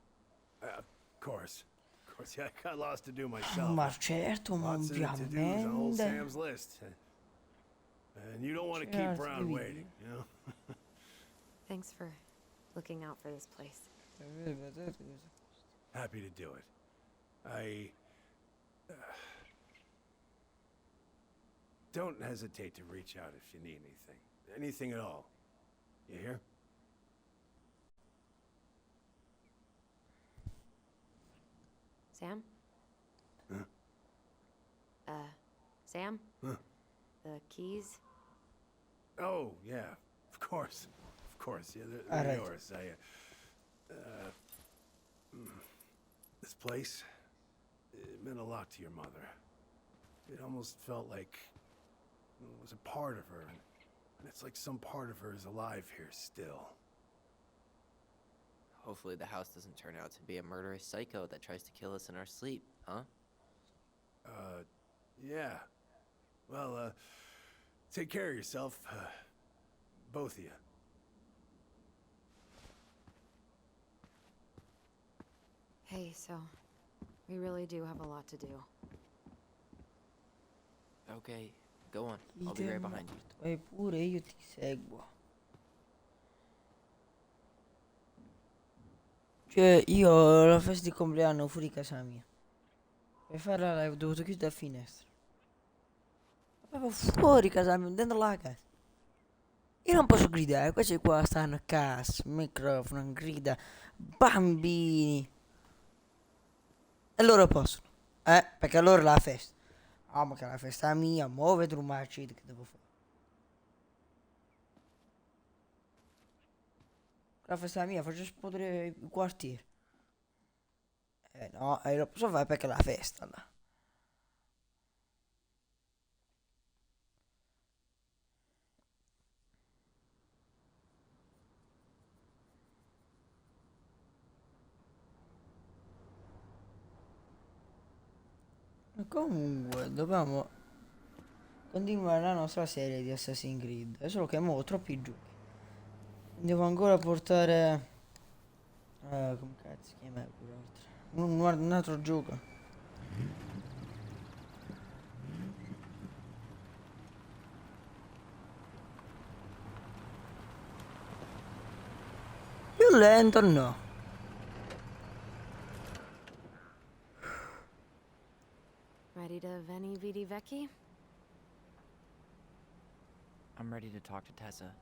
of course. Of course, yeah, I got lots to do myself. ma certo, ma Lots of to-dos on old ovviamente. Sam's list. And you don't want to keep Certo, around devi- waiting, you know? Thanks for looking out for this place. Happy to do it. don't hesitate to reach out if you need anything. Anything at all. You hear? Sam? Huh? Sam? Huh? The keys? Oh, yeah. Of course. Of course. Yeah, they're Alright. yours. This place, it meant a lot to your mother. It almost felt like it was a part of her. And it's like some part of her is alive here still. Hopefully the house doesn't turn out to be a murderous psycho that tries to kill us in our sleep, huh? Yeah. Well, take care of yourself. Both of you. Hey, so we really do have a lot to do. Okay, go on. I'll be right behind you. Vai pure, io ti seguo. Cioè, io ho la festa di compleanno fuori casa mia. Per farla live ho dovuto chiudere la finestra. Proprio fuori casa mia, dentro la casa. Io non posso gridare, questi qua stanno a casa, microfono, grida, bambini. E loro possono. Perché loro la festa. Ah, ma che la festa è mia, muovete un marcito che devo fare. La festa è mia, faccio esplodere il quartiere. No, lo posso fare perché è la festa là. E comunque, dobbiamo continuare la nostra serie di Assassin's Creed. È solo che mo ho troppi giochi. Devo ancora portare... come cazzo si chiama quell'altro? Un altro gioco. Più lento no. Ready to Veni Vidi Vecchi? I'm ready to talk to Tessa.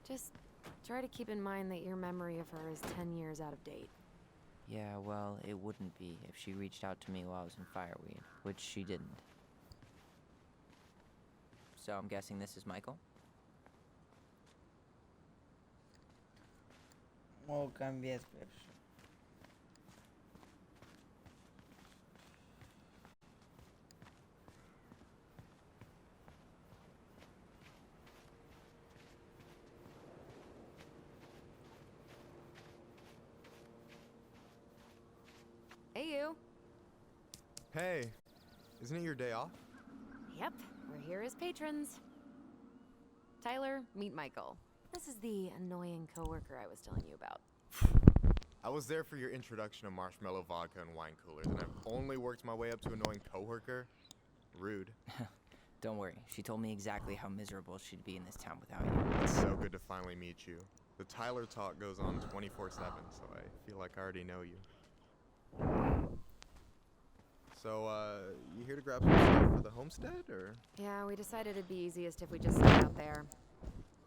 Just try to keep in mind that your memory of her is 10 years out of date. Yeah, well, it wouldn't be if she reached out to me while I was in Fireweed, which she didn't. So I'm guessing this is Michael? Mo cambia espresso. Hey, you. Hey, isn't it your day off? Yep, we're here as patrons. Tyler, meet Michael. This is the annoying coworker I was telling you about. I was there for your introduction to marshmallow vodka and wine coolers, and I've only worked my way up to annoying coworker. Rude. Don't worry, she told me exactly how miserable she'd be in this town without you. It's so good to finally meet you. The Tyler talk goes on 24/7, so I feel like I already know you. So, you here to grab some stuff for the homestead, or? Yeah, we decided it'd be easiest if we just stayed out there.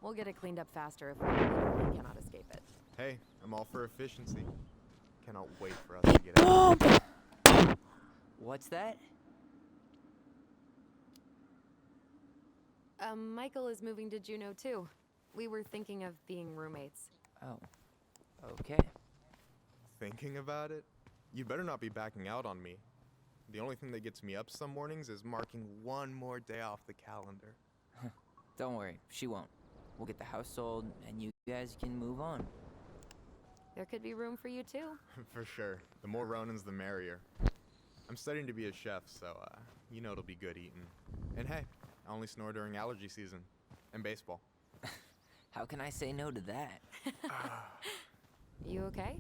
We'll get it cleaned up faster if we literally cannot escape it. Hey, I'm all for efficiency. Cannot wait for us to get out. What's that? Michael is moving to Juneau too. We were thinking of being roommates. Oh, okay. Thinking about it? You better not be backing out on me. The only thing that gets me up some mornings is marking one more day off the calendar. Don't worry, she won't. We'll get the house sold, and you guys can move on. There could be room for you too. For sure. The more Ronins, the merrier. I'm studying to be a chef, so, you know it'll be good eating. And hey, I only snore during allergy season. And baseball. How can I say no to that? You okay?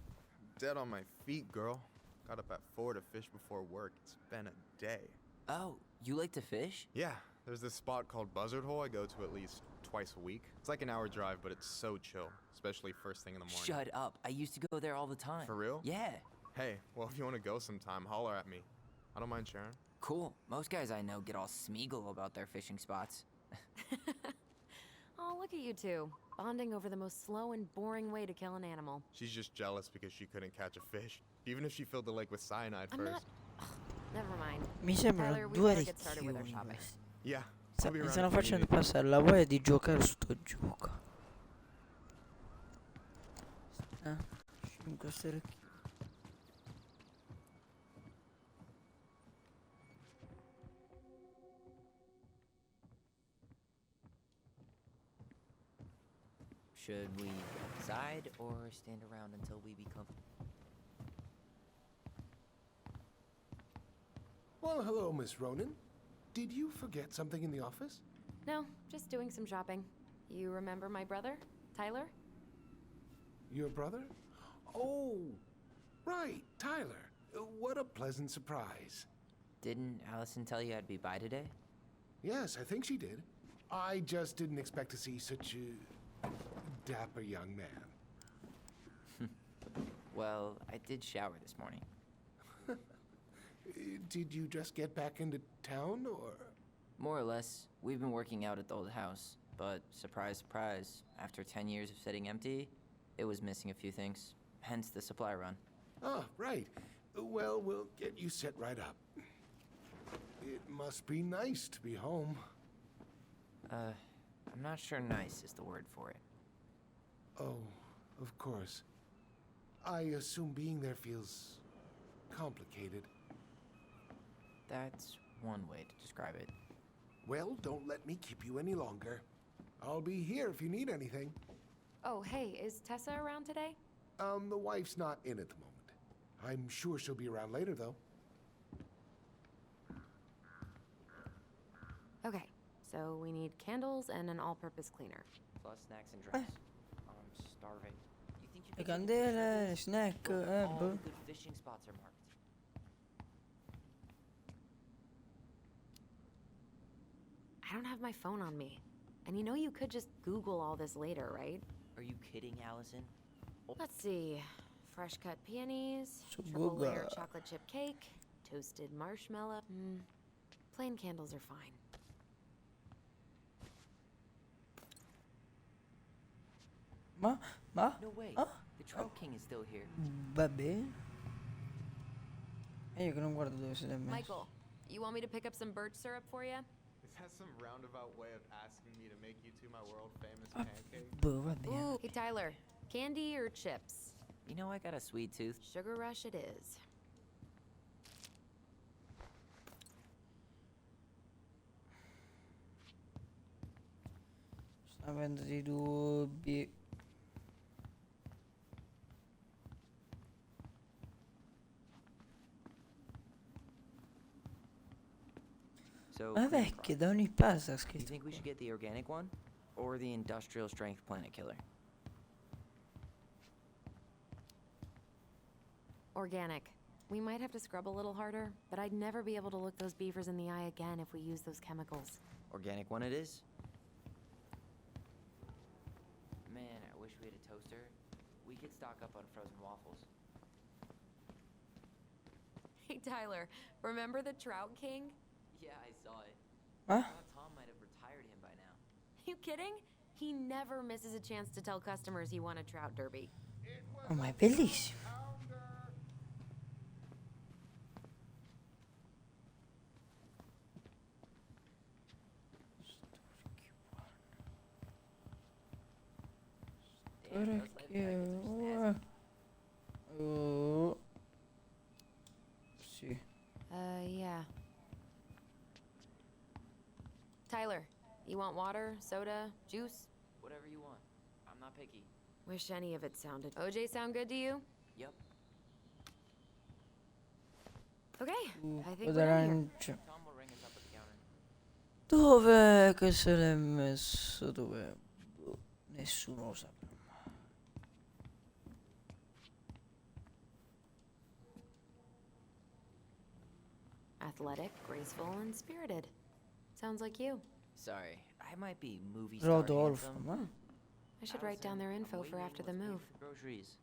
Dead on my feet, girl. Got up at 4 to fish before work. It's been a day. Oh, you like to fish? Yeah, there's this spot called Buzzard Hole I go to at least twice a week. It's like an hour drive, but it's so chill, especially first thing in the morning. Shut up. I used to go there all the time. For real? Yeah. Hey, well, if you want to go sometime, holler at me. I don't mind sharing. Cool. Most guys I know get all Smeagol about their fishing spots. Oh, look at you two, bonding over the most slow and boring way to kill an animal. She's just jealous because she couldn't catch a fish, even if she filled the lake with cyanide I'm first. not... Ugh, never mind. Mi sembrano Tyler, we due better get started with our orecchioni shopping. questi. Yeah, I'll be Mi around stanno if you need facendo anything. passare la voglia di giocare su sto gioco. 5 orecchie. Should we go inside or stand around until we become... Well, hello, Miss Ronan. Did you forget something in the office? No, just doing some shopping. You remember my brother, Tyler? Your brother? Oh, right, Tyler. What a pleasant surprise. Didn't Allison tell you I'd be by today? Yes, I think she did. I just didn't expect to see such a dapper young man. Well, I did shower this morning. Did you just get back into town, or? More or less. We've been working out at the old house, but surprise, surprise, after 10 years of sitting empty, it was missing a few things. Hence the supply run. Ah, right. Well, we'll get you set right up. It must be nice to be home. I'm not sure nice is the word for it. Oh, of course. I assume being there feels complicated. That's one way to describe it. Well, don't let me keep you any longer. I'll be here if you need anything. Oh, hey, is Tessa around today? The wife's not in at the moment. I'm sure she'll be around later, though. Okay, so we need candles and an all-purpose cleaner. Plus snacks and drinks. I'm starving. You think you Le could take me to candele, places? snack, Well, all boh. the good fishing spots are marked. I don't have my phone on me. And you know you could just Google all this later, right? Are you kidding, Allison? Let's see. Fresh cut peonies, So triple layer Google. chocolate chip cake, toasted marshmallow. Plain candles are fine. Ma? No way. Ah? The Trout King is still here. Vabbè. E io che non guardo dove se l'è messo. Michael, you want me to pick up some birch syrup for you? Is that some roundabout way of asking me to make you two my world famous pancake? Boh, va bene. Ooh, hey Tyler, candy or chips? You know I got a sweet tooth. Sugar rush it is. Sto avendo dei dubbi. So, Ma clean vecchio, fries. da ogni parte sta Do you scritto. think we should get the organic one? Or the industrial strength planet killer? Organic. We might have to scrub a little harder, but I'd never be able to look those beavers in the eye again if we use those chemicals. Organic one it is? Man, I wish we had a toaster. We could stock up on frozen waffles. Hey Tyler, remember the Trout King? Yeah, I saw it. Ah? I thought Tom might have retired him by now. You kidding? He never misses a chance to tell customers he won a trout derby. Oh, ma è bellissimo. Damn, those life jackets are snazzy. Oh. Sì. Yeah. Tyler, you want water, soda, juice? Whatever you want. I'm not picky. Wish any of it sounded. OJ sound good to you? Yep. Okay, I think we're in here. d'arancia. Tom will ring us up at the counter. Dov'è che se l'è messo? Dov'è? Boh, nessuno lo sa. Athletic, graceful, and spirited. Sounds like you. Sorry, I might be movie star Rodolfo, handsome. ma? I should write down their Allison, I'm info for waiting. after the Let's pay move. for the groceries.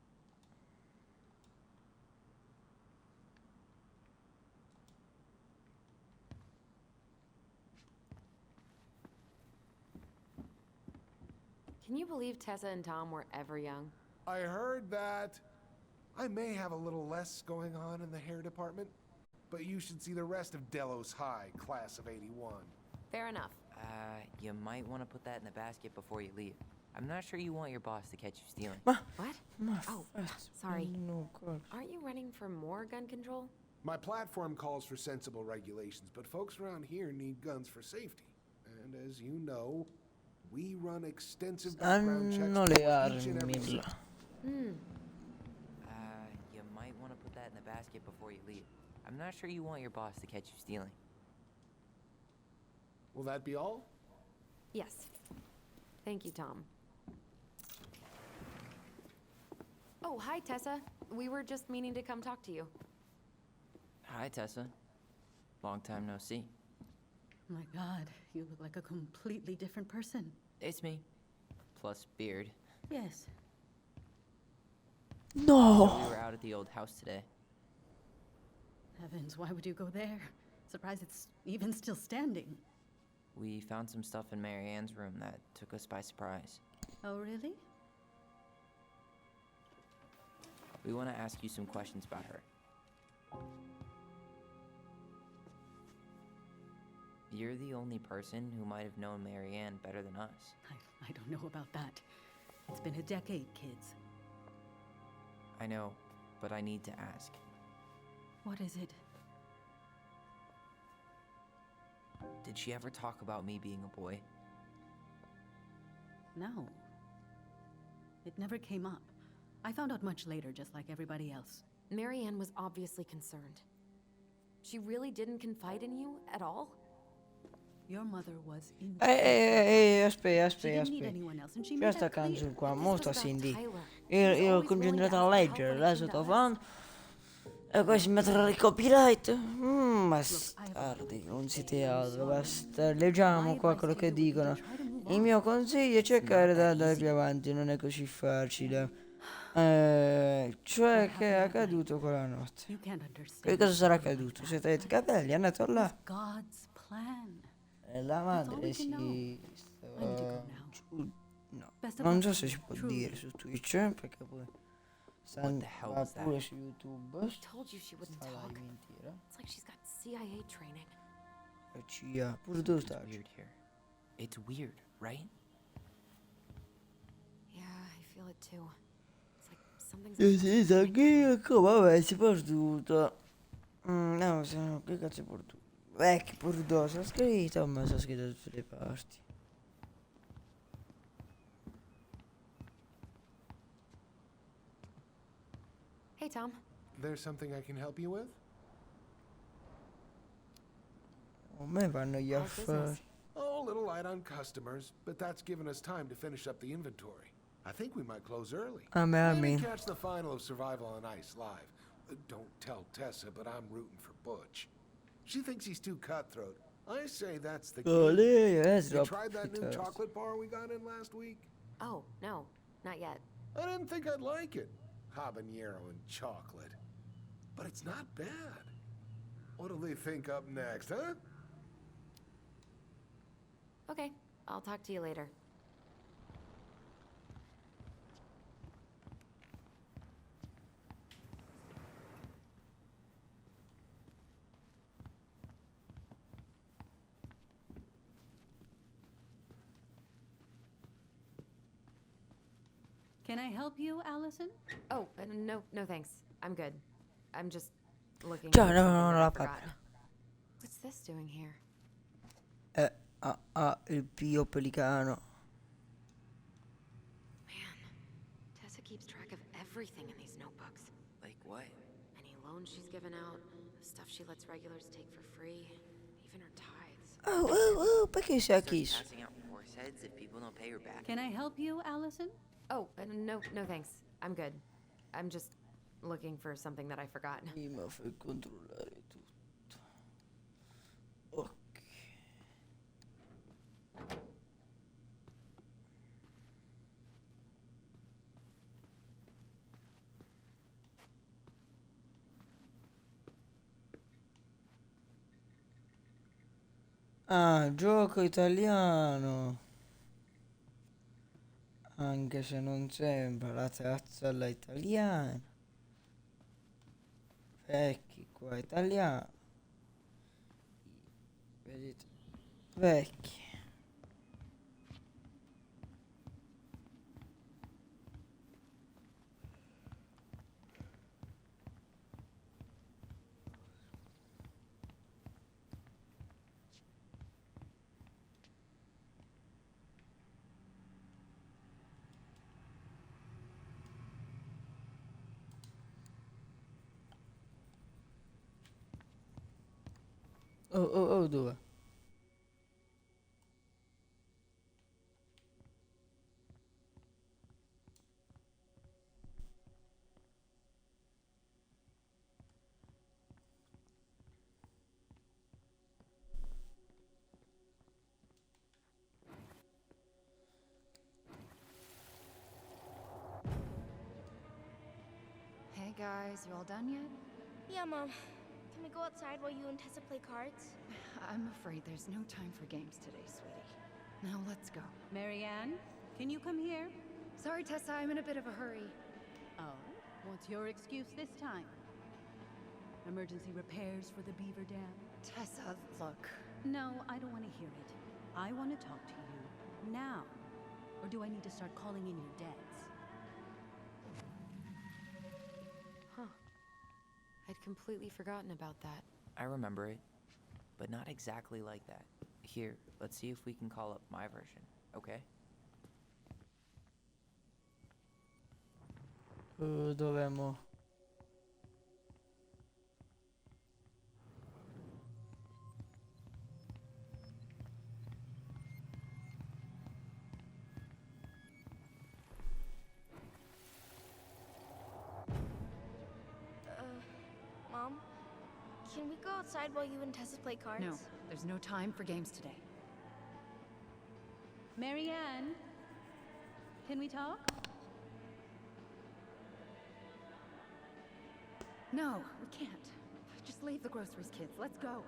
Can you believe Tessa and Tom were ever young? I heard that. I may have a little less going on in the hair department, but you should see the rest of Delos High, class of '81. Fair enough. You might want to put that in the basket before you leave. I'm not sure you want your boss to catch you stealing. What? Ma Oh, sorry. no, God. Aren't you running for more gun control? My platform calls for sensible regulations, but folks around here need guns for safety. And as you know, we run extensive background checks Hanno le before each and every armi là. Hmm. You might want to put that in the basket before you leave. I'm not sure you want your boss to catch you stealing. Will that be all? Yes. Thank you, Tom. Oh, hi, Tessa. We were just meaning to come talk to you. Hi, Tessa. Long time no see. My God, you look like a completely different person. It's me. Plus beard. Yes. No! We were out at the old house today. Heavens, why would you go there? Surprised it's even still standing. We found some stuff in Mary Ann's room that took us by surprise. Oh, really? We want to ask you some questions about her. You're the only person who might have known Mary Ann better than us. I don't know about that. It's been a decade, kids. I know, but I need to ask. What is it? Did she ever talk about me being a boy? No. It never came up. I found out much later, just like everybody else. Mary Ann was obviously concerned. She really didn't confide in you at all? Your mother was in. Aspetta, She didn't need aspetta. anyone else, and she C'è made sta that clear. canzone qua, But this mo was sto a about sentire. Tyler. Io She was ho always willing concentrato to a ask for help leggere, when it adesso came sto to us. facendo. E poi si mettono il copyright. Look, Bastardi, non siete altro. Basta, leggiamo qua quello che dicono. Il mio consiglio è cercare di andare più avanti, non è così facile. Cioè che è accaduto quella notte. You can't Che understand. cosa sarà accaduto? Si è tagliato i capelli, è andato là. God's plan. E la That's all madre we can know. si I need to stava go now. giù. No, Best of non luck so to se you, si può truly. dire su Twitch, perché poi What the hell va was that? pure su YouTube. I told you she wouldn't Sta là talk. di mentira. It's like she's got CIA training. E CIA, pure tu It's stai. weird here. It's weird, right? Yeah, I feel it too. It's like something's Sì, sa che io come vabbè, si può tutto. No, che cazzo è portato? Che portato, sta scritto, ma sta scritto da tutte le parti. Hey, Tom. There's something I can help you with? A me vanno gli How's business? affari. Oh, a little light on customers, but that's given us time to finish up the inventory. I think we might close early. I Maybe mean, catch the final of Survival on Ice live. Don't tell Tessa, but I'm rooting for Butch. She thinks he's too cutthroat. I say that's the oh, key. lei è You troppo tried that new piuttosto. chocolate bar we got in last week? Oh, no, not yet. I didn't think I'd like it. Habanero and chocolate. But it's not bad. What'll they think up next, huh? Okay, I'll talk to you later. Can I help you, Allison? Oh, no thanks. I'm good. I'm just looking Ciao, for no, something no, that la I forgot. papera. What's this doing here? Il pio pelicano. Man, Tessa keeps track of everything in these notebooks. Like what? Any loans she's given out, stuff she lets regulars take for free, even her tithes. Perché si ha Starts chiesto? passing out horse heads if people don't pay her back. Can I help you, Allison? Oh, no thanks. I'm good. I'm just looking for something that I forgot. Prima fai controllare tutto. Ok. Ah, gioco italiano. Anche se non sembra la terza alla italiana. Vecchi qua italiani. Vedete? Vecchi. Oh, oh, oh, dove? Hey guys, you all done yet? Yeah, Mom. Can we go outside while you and Tessa play cards? I'm afraid there's no time for games today, sweetie. Now let's go. Marianne, can you come here? Sorry, Tessa, I'm in a bit of a hurry. Oh, what's your excuse this time? Emergency repairs for the beaver dam? Tessa, look. No, I don't want to hear it. I want to talk to you now. Or do I need to start calling in your dads? Huh. I'd completely forgotten about that. I remember it, but not exactly like that. Here, let's see if we can call up my version, okay? Dov'è mo? Mom? Can we go outside while you and Tessa play cards? No, there's no time for games today. Marianne, can we talk? No, we can't. Just leave the groceries, kids. Let's go.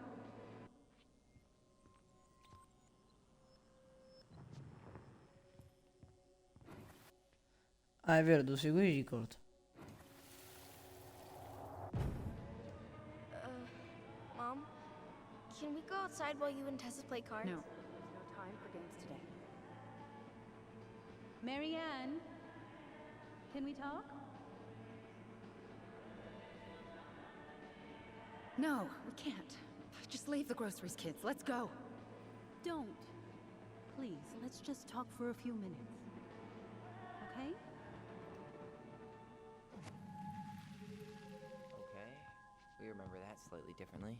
Ah, è vero, devo seguire i ricordo. Mom? Can we go outside while you and Tessa play cards? No, there's no time for games today. Marianne, can we talk? No, we can't. Just leave the groceries, kids. Let's go. Don't. Please, let's just talk for a few minutes. Okay? Okay, we remember that slightly differently.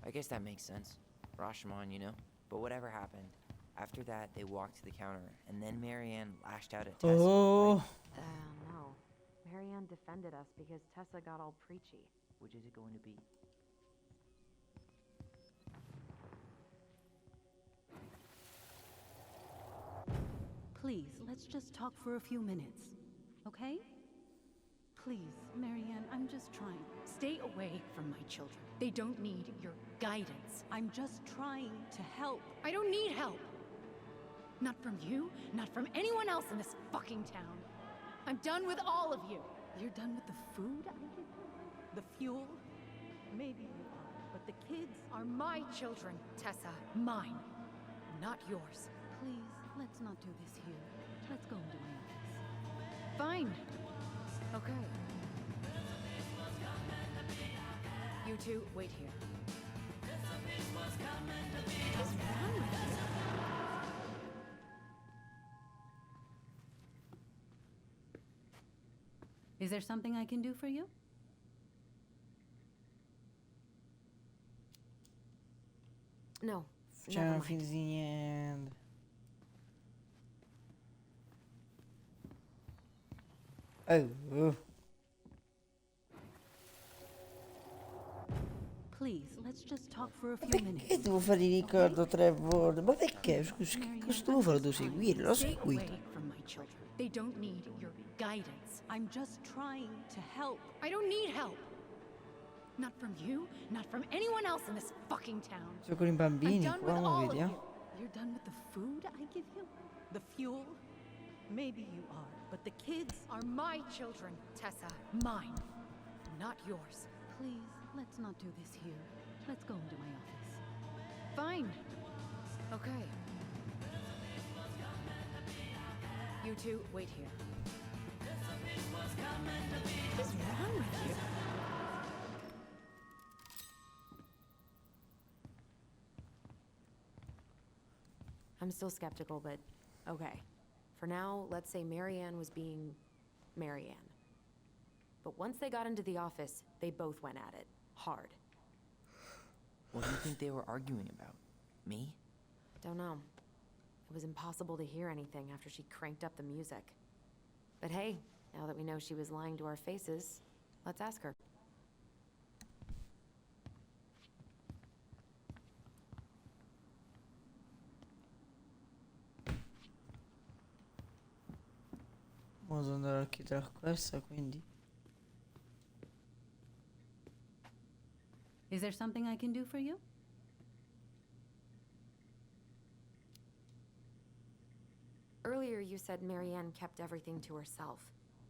I guess that makes sense. Rashomon, you know? But whatever happened, after that, they walked to the counter, and then Marianne lashed out at Tessa. Oh, Right? No. Marianne defended us because Tessa got all preachy. Which is it going to be? Please, let's just talk for a few minutes. Okay? Please, Marianne, I'm just trying. Stay away from my children. They don't need your guidance. I'm just trying to help. I don't need help. Not from you, not from anyone else in this fucking town. I'm done with all of you. You're done with the food I give you? The fuel? Maybe you are, but the kids Are my children, Tessa. Mine. Not yours. Please, let's not do this here. Let's go into my office. Fine. Okay. You two, wait here. What's wrong with you? Is there something I can do for you? No. c'è Never una mind. finta di niente. Oh. Please, let's just talk for a Ma few perché minutes. devo fare il ricordo 3 volte? Ma perché? Scusi, che cosa devo fare? Devo seguire? L'ho Stay seguito. away from my children. They don't need your guidance. I'm just trying to help. I don't need help. Not from you, not from anyone else in this fucking town. Sto con i I'm bambini done qua, with mo all of vedi, eh? you. You're done with the food I give you? The fuel? Maybe you are, but the kids Are my children, Tessa. Mine. Not yours. Please, let's not do this here. Let's go into my office. Fine. Okay. You two, wait here. What is wrong with you? I'm still skeptical, but okay. For now, let's say Marianne was being Marianne. But once they got into the office, they both went at it. Hard. What do you think they were arguing about? Me? Don't know. It was impossible to hear anything after she cranked up the music. But hey, now that we know she was lying to our faces, let's ask her. Posso andare anche tra questa, quindi. Is there something I can do for you? Earlier you said Marianne kept everything to herself.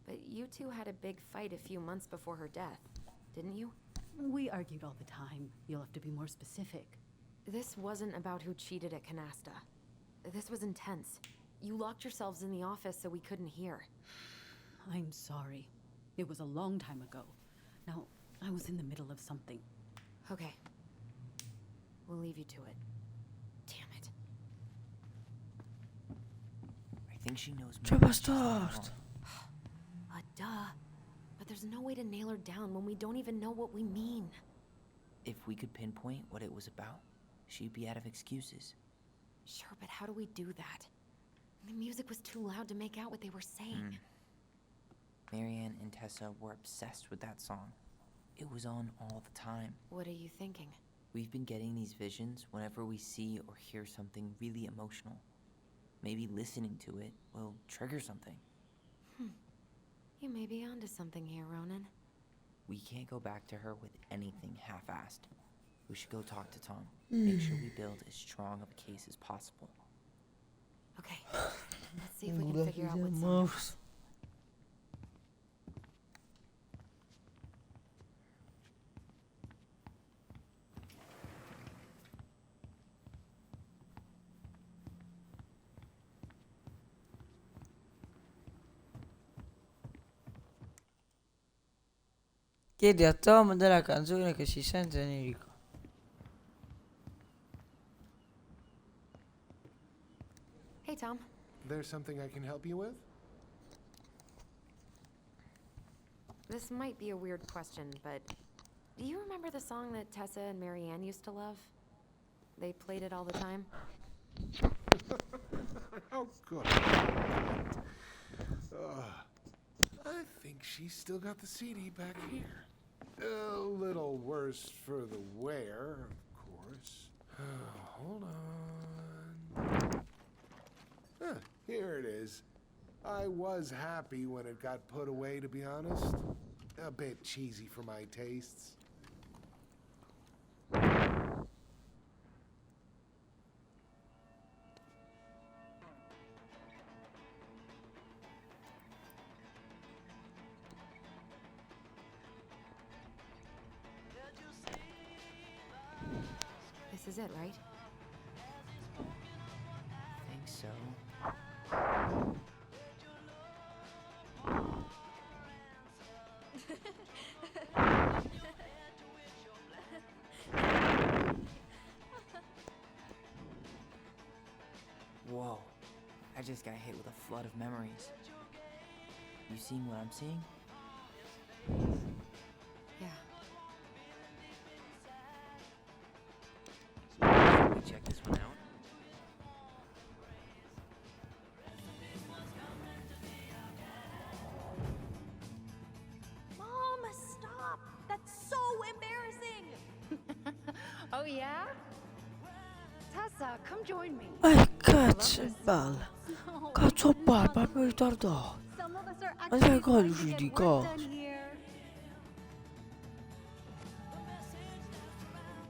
But you two had a big fight a few months before her death, didn't you? We argued all the time. You'll have to be more specific. This wasn't about who cheated at Canasta. This was intense. You locked yourselves in the office so we couldn't hear. I'm sorry. It was a long time ago. Now, I was in the middle of something. Okay. We'll leave you to it. Damn it. I think she knows C'è more than she's letting bastardo. on. Duh. But there's no way to nail her down when we don't even know what we mean. If we could pinpoint what it was about, she'd be out of excuses. Sure, but how do we do that? The music was too loud to make out what they were saying. Marianne and Tessa were obsessed with that song. It was on all the time. What are you thinking? We've been getting these visions whenever we see or hear something really emotional. Maybe listening to it will trigger something. You may be onto something here, Ronan. We can't go back to her with anything half-assed. We should go talk to Tom. Make sure we build as strong of a case as possible. Okay. Let's see if we can figure out what's on it. Chiedi a Tom della canzone che si sente nei ricordi. Hey, Tom. There's something I can help you with? This might be a weird question, but do you remember the song that Tessa and Marianne used to love? They played it all the time. Oh, good. I think she's still got the CD back here. A little worse for the wear, of course. Hold on. Here it is. I was happy when it got put away, to be honest. A bit cheesy for my tastes. This is it, right? I think so. Whoa. I just got hit with a flood of memories. You seeing what I'm seeing? Yeah. Should we check this one out? Mom, stop! That's so embarrassing! Oh, yeah? Tessa, come join me. Cazzo è bella. Cazzo barba, mi ritardato. Some of us are Ma sai actually trying cosa to get di work cosa? done here.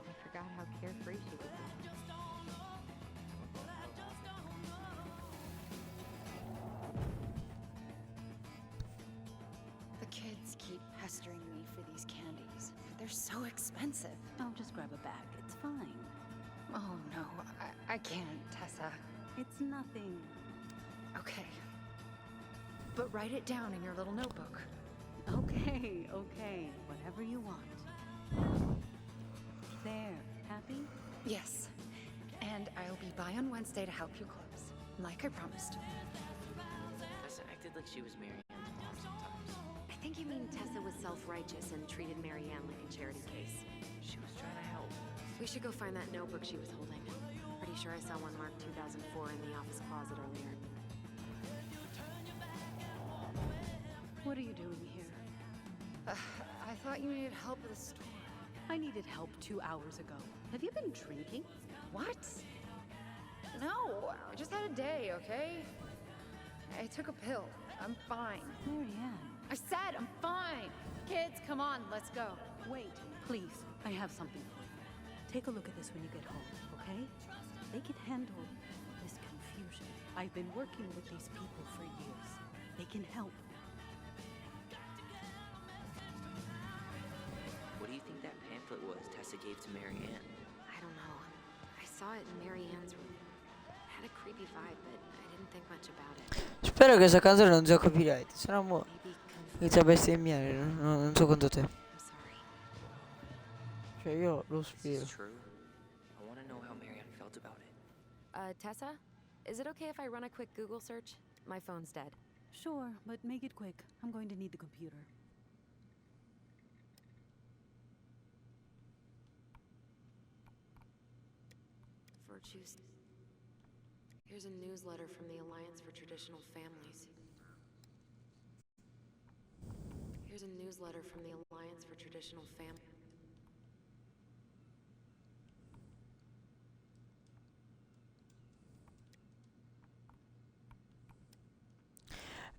I forgot how carefree she was. The kids keep pestering me for these candies, but they're so expensive. I'll just grab a bag. It's fine. Oh no, I can't, Tessa. It's nothing. Okay. But write it down in your little notebook. Okay, okay. Whatever you want. There. Happy? Yes. And I'll be by on Wednesday to help you close, like I promised. Tessa acted like she was Marianne's mom sometimes. I think you mean Tessa was self-righteous and treated Marianne like a charity case. She was trying to help. We should go find that notebook she was holding. Pretty sure I saw one marked 2004 in the office closet earlier. What are you doing here? I thought you needed help at the store. I needed help 2 hours ago. Have you been drinking? What? No, I just had a day, okay? I took a pill. I'm fine. Marianne. I said I'm fine. Kids, come on, let's go. Wait, please. I have something for you. Take a look at this when you get home, okay? They can handle this confusion. I've been working with these people for years. They can help. What do you think that pamphlet was Tessa gave to Marianne? I don't know. I saw it in Marianne's room. It had a creepy vibe, but I didn't think much about it. Spero che questa canzone non sia copyright, se no mo Maybe inizia a bestemmiare, non so quanto te. I'm sorry. Cioè io lo Is spero. this true? I want to know how Marianne felt about it. Tessa? Is it okay if I run a quick Google search? My phone's dead. Sure, but make it quick. I'm going to need the computer. Virtues. Here's a newsletter from the Alliance for Traditional Families. Here's a newsletter from the Alliance for Traditional Families.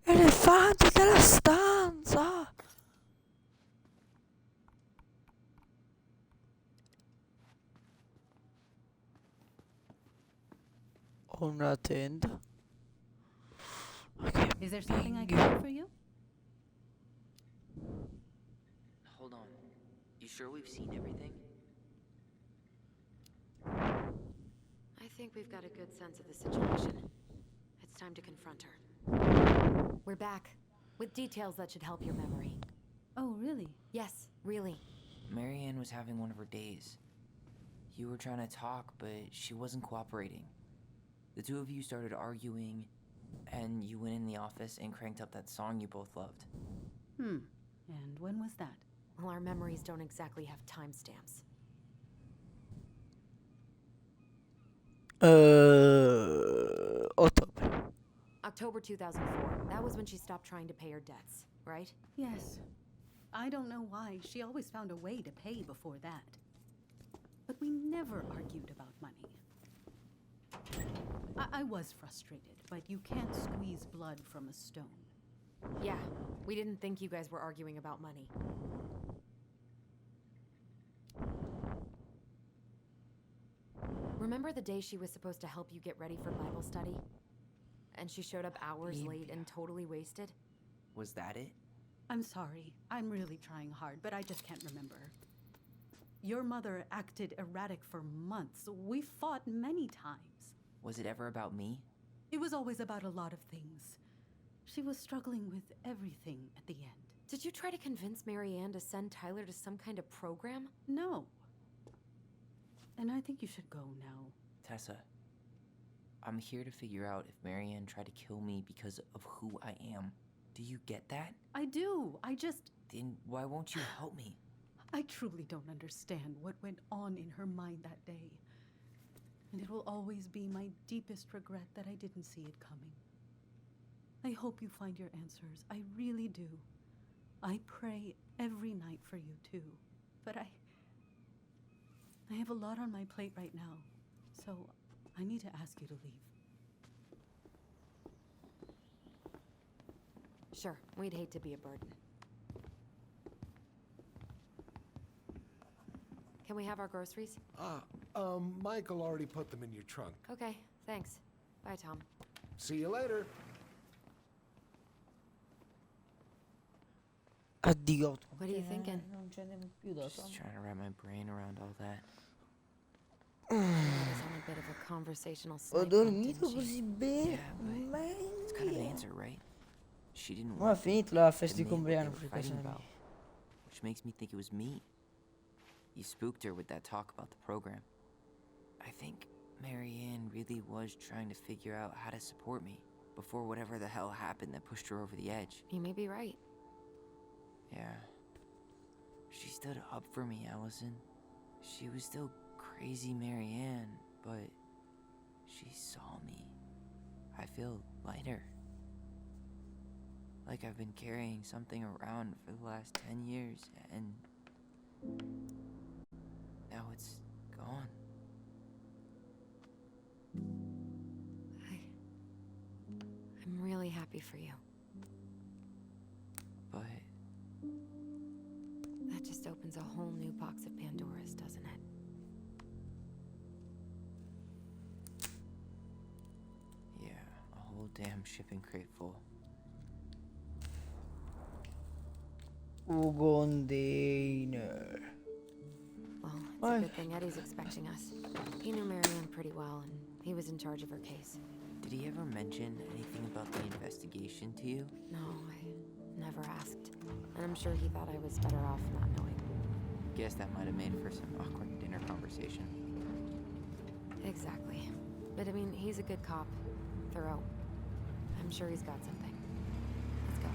Elefanti della stanza! Ho una tenda. Okay. Is there something I can do for you? Hold on. You sure we've seen everything? I think we've got a good sense of the situation. It's time to confront her. We're back, with details that should help your memory. Oh, really? Yes, really. Marianne was having one of her days. You were trying to talk, but she wasn't cooperating. The two of you started arguing, and you went in the office and cranked up that song you both loved. And when was that? Well, our memories don't exactly have timestamps. Ottobre. October 2004. That was when she stopped trying to pay her debts, right? Yes. I don't know why. She always found a way to pay before that. But we never argued about money. I was frustrated, but you can't squeeze blood from a stone. Yeah, we didn't think you guys were arguing about money. Remember the day she was supposed to help you get ready for Bible study? And she showed up hours late and totally wasted? Was that it? I'm sorry. I'm really trying hard, but I just can't remember. Your mother acted erratic for months. We fought many times. Was it ever about me? It was always about a lot of things. She was struggling with everything at the end. Did you try to convince Marianne to send Tyler to some kind of program? No. And I think you should go now. Tessa, I'm here to figure out if Marianne tried to kill me because of who I am. Do you get that? I do. Then why won't you help me? I truly don't understand what went on in her mind that day. And it will always be my deepest regret that I didn't see it coming. I hope you find your answers. I really do. I pray every night for you too. But I have a lot on my plate right now. So I need to ask you to leave. Sure, we'd hate to be a burden. Can we have our groceries? Michael already put them in your trunk. Okay, thanks. Bye, Tom. See you later. Addio. What are you thinking? Non ce ne più da Just trying to wrap my brain around all that. She let us on a bit of a conversational Ho snipe hunt, dormito didn't she? così bene. Yeah, but it's kind of an answer, right? She didn't Ma ha want to finito la festa di admit what they compleanno were per fighting casa about, mia. which makes me think it was me. You spooked her with that talk about the program. I think Marianne really was trying to figure out how to support me before whatever the hell happened that pushed her over the edge. You may be right. Yeah. She stood up for me, Allison. She was still crazy Marianne, but she saw me. I feel lighter. Like I've been carrying something around for the last 10 years, and now it's gone. I'm really happy for you. But That just opens a whole new box of Pandora's, doesn't it? yeah, a whole damn shipping crate full. Container. Well, it's Why? a good thing Eddie's expecting us. He knew Marianne pretty well, and he was in charge of her case. Did he ever mention anything about the investigation to you? No, I never asked. And I'm sure he thought I was better off not knowing. Guess that might have made for some awkward dinner conversation. Exactly. But I mean, he's a good cop. Thorough. I'm sure he's got something. Let's go.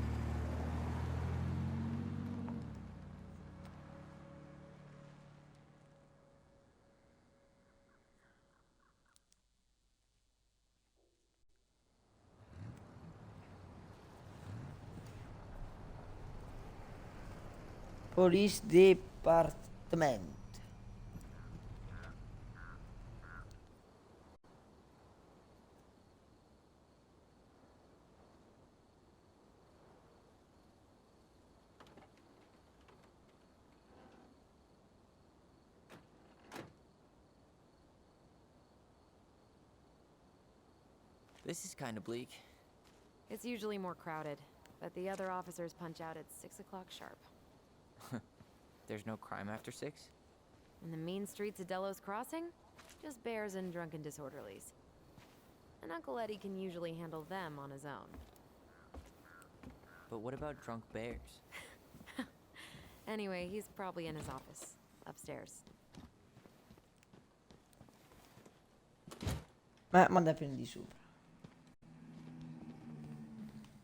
Police Department. This is kind of bleak. It's usually more crowded, but the other officers punch out at 6 o'clock sharp. There's no crime after 6? In the mean streets of Delos Crossing, just bears and drunken disorderlies. And Uncle Eddie can usually handle them on his own. But what about drunk bears? Anyway, he's probably in his office, upstairs. Ma manda pieno di sopra.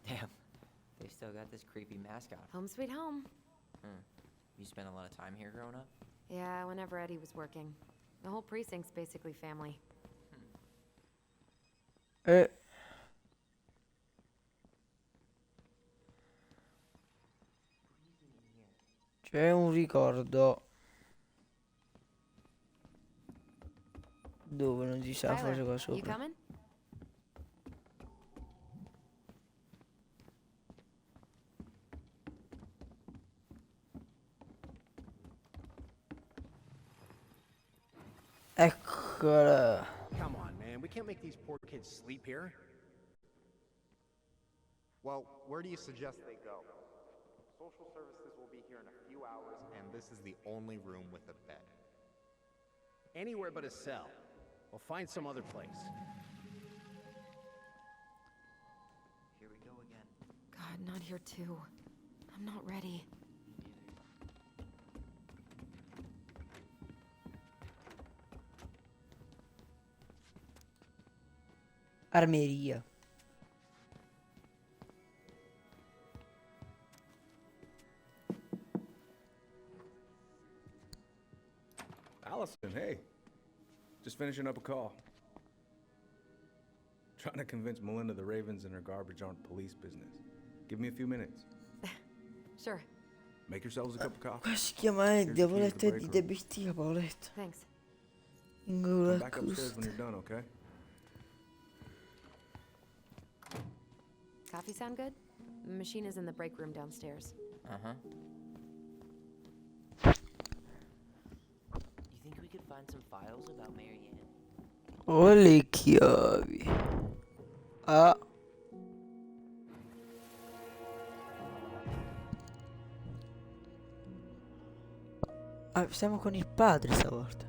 Damn, they still got this creepy mascot. Home sweet home. You spent a lot of time here growing up? Yeah, whenever Eddie was working. The whole precinct's basically family. C'è un ricordo. Dove non si sa, forse qua You sopra. coming? Eccola. Come on, man. We can't make these poor kids sleep here. Well, where do you suggest they go? Social services will be here in a few hours, and this is the only room with a bed. Anywhere but a cell. We'll find some other place. Here we go again. God, not here too. I'm not ready. Armeria. Allison, hey. Just finishing up a call. Trying to convince Melinda the Ravens and her garbage aren't police business. Give me a few minutes. Sure. Make yourselves a cup of coffee. Qua si chiama Eddie, ho letto di debittia, ho letto. Thanks. Come back upstairs when you're done, okay? Coffee sound good? The machine is in the break room downstairs. Uh-huh. You think we could find some files about Marianne? Ho le chiavi. Ah. Ah, stiamo con il padre stavolta.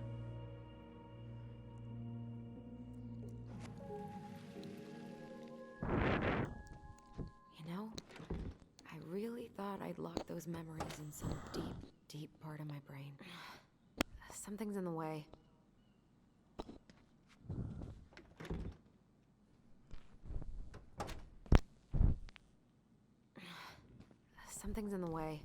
You know, I really thought I'd lock those memories in some deep, deep part of my brain. Something's in the way. Something's in the way.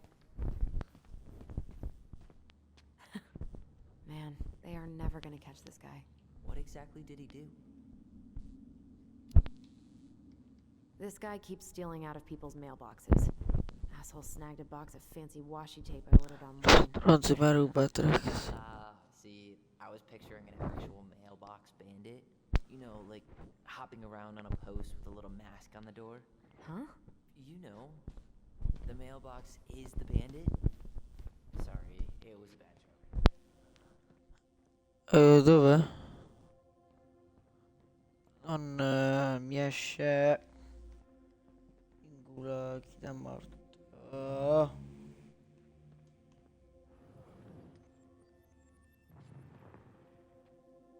Man, they are never gonna catch this guy. What exactly did he do? This guy keeps stealing out of people's mailboxes. Asshole snagged a box of fancy washi tape I ordered online. Pronto per rubatore. See, I was picturing an actual mailbox bandit. You know, like hopping around on a post with a little mask on the door. Huh? You know, the mailbox is the bandit. Sorry, it was a bad joke. Dove? Non mi esce in culo chi è morto.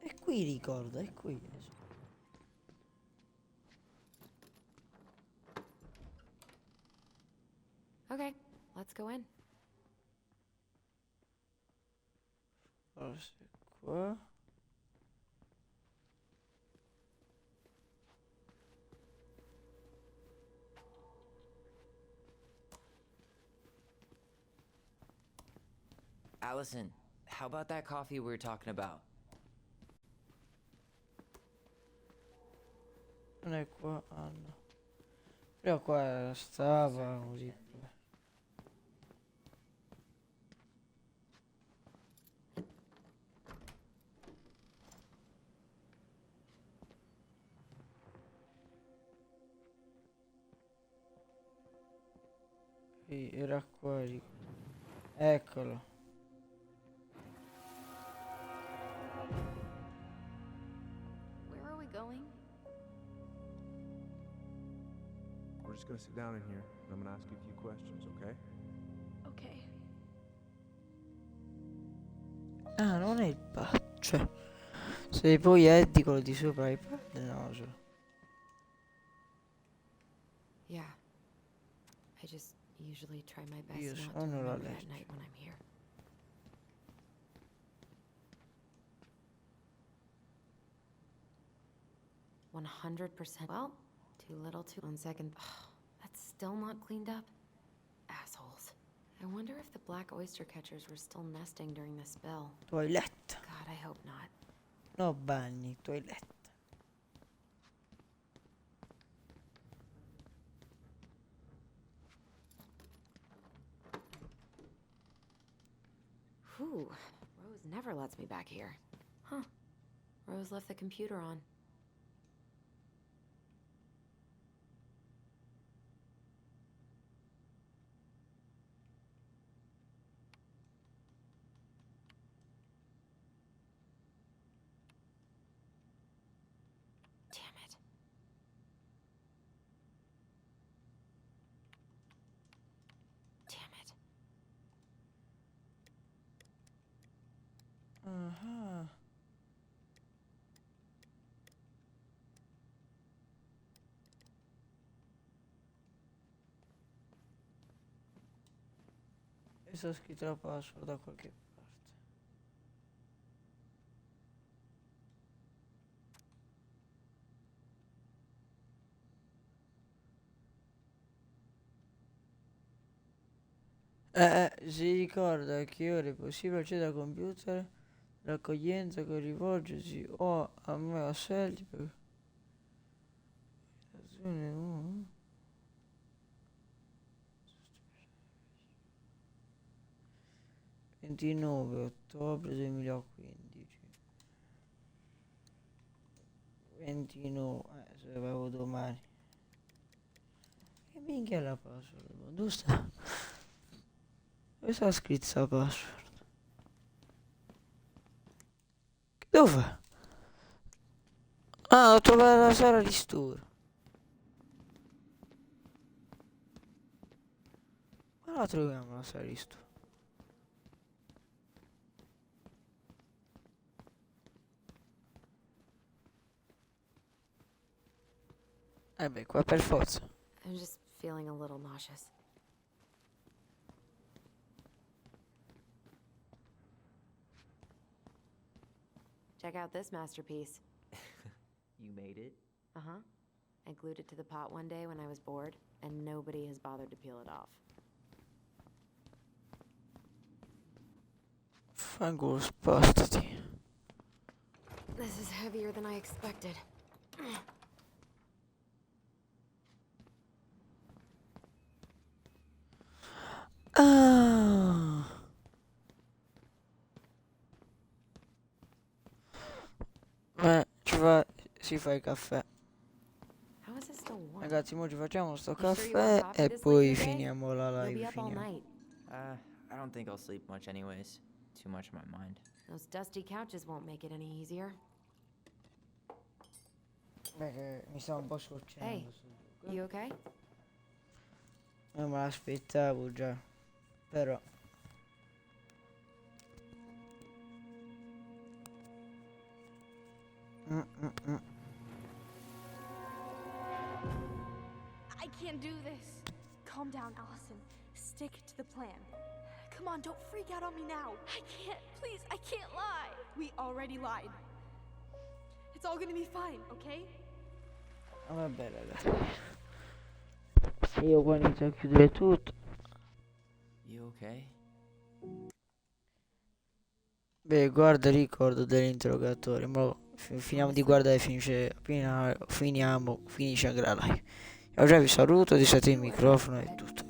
E qui ricordo, è qui. Okay, let's go in. Forse qua. Allison, how about that coffee we were talking about? Non è qua, ah no. Però qua stava così. Sì, era qua. Eccolo. Where are we going? We're just gonna sit down in here, and I'm gonna ask you a few questions, okay? Okay. Ah, non è il pad. Cioè, se poi Eddie quello di sopra il pad, no, cioè. Yeah. I just usually try my best Io not to sono la remember at legge. night when I'm here. "100%. Well, too little, too on second. That's still not cleaned up. Assholes. I wonder if the black oyster catchers were still nesting during the spill. Toilette. God, I hope not. No bagni, toilette. Whew. Rose never lets me back here. Huh. Rose left the computer on. Damn it. Damn it. Ah. E sta scritto la password da qualche parte. Si ricorda a che ore è possibile accedere al computer, l'accoglienza con rivolgersi o a me o a Sally per... Stazione 1. 29 ottobre 2015. 29, se avevo domani. Che minchia è la password? Dove sta? Dove sta scritta la password? Dove? Ah, ho trovato la sala di studio. Ma la troviamo la sala di studio? beh, qua per forza. I'm just feeling a little nauseous. Check out this masterpiece. You made it? Uh-huh. I glued it to the pot one day when I was bored, and nobody has bothered to peel it off. Fanculo, spostati. This is heavier than I expected. Ah. Si fa il caffè. How is it still warm? Ragazzi, mo ci facciamo sto You sure you caffè want coffee e this poi late in the day? finiamo la You'll be live. up all Finiamo. night. I don't think I'll sleep much anyways. Too much on my mind. Those dusty couches won't make it any easier. Beh, che mi sta un po' scocciando. Hey, you okay? Non me l'aspettavo già. Però. I can't do this. Calm down, Allison. Stick to the plan. Come on, don't freak out on me now. I can't. Please, I can't lie. We already lied. It's all gonna be fine, okay? Vabbè, ragazzi. Io qua inizio a chiudere tutto. You okay? Beh, guarda il ricordo dell'interrogatorio. Ma finiamo di guardare, finisce anche la live. Io già vi saluto, disate il microfono e tutto.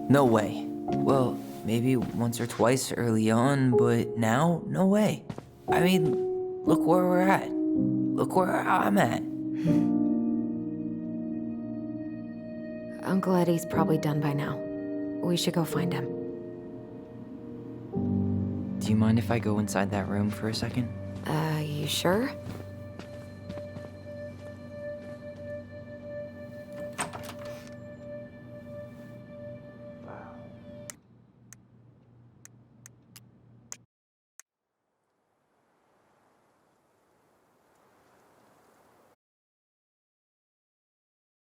No way. Well, maybe once or twice early on, but now, no way. I mean, look where we're at. Look where I'm at. Uncle Eddie's probably done by now. We should go find him. Do you mind if I go inside that room for a second? You sure?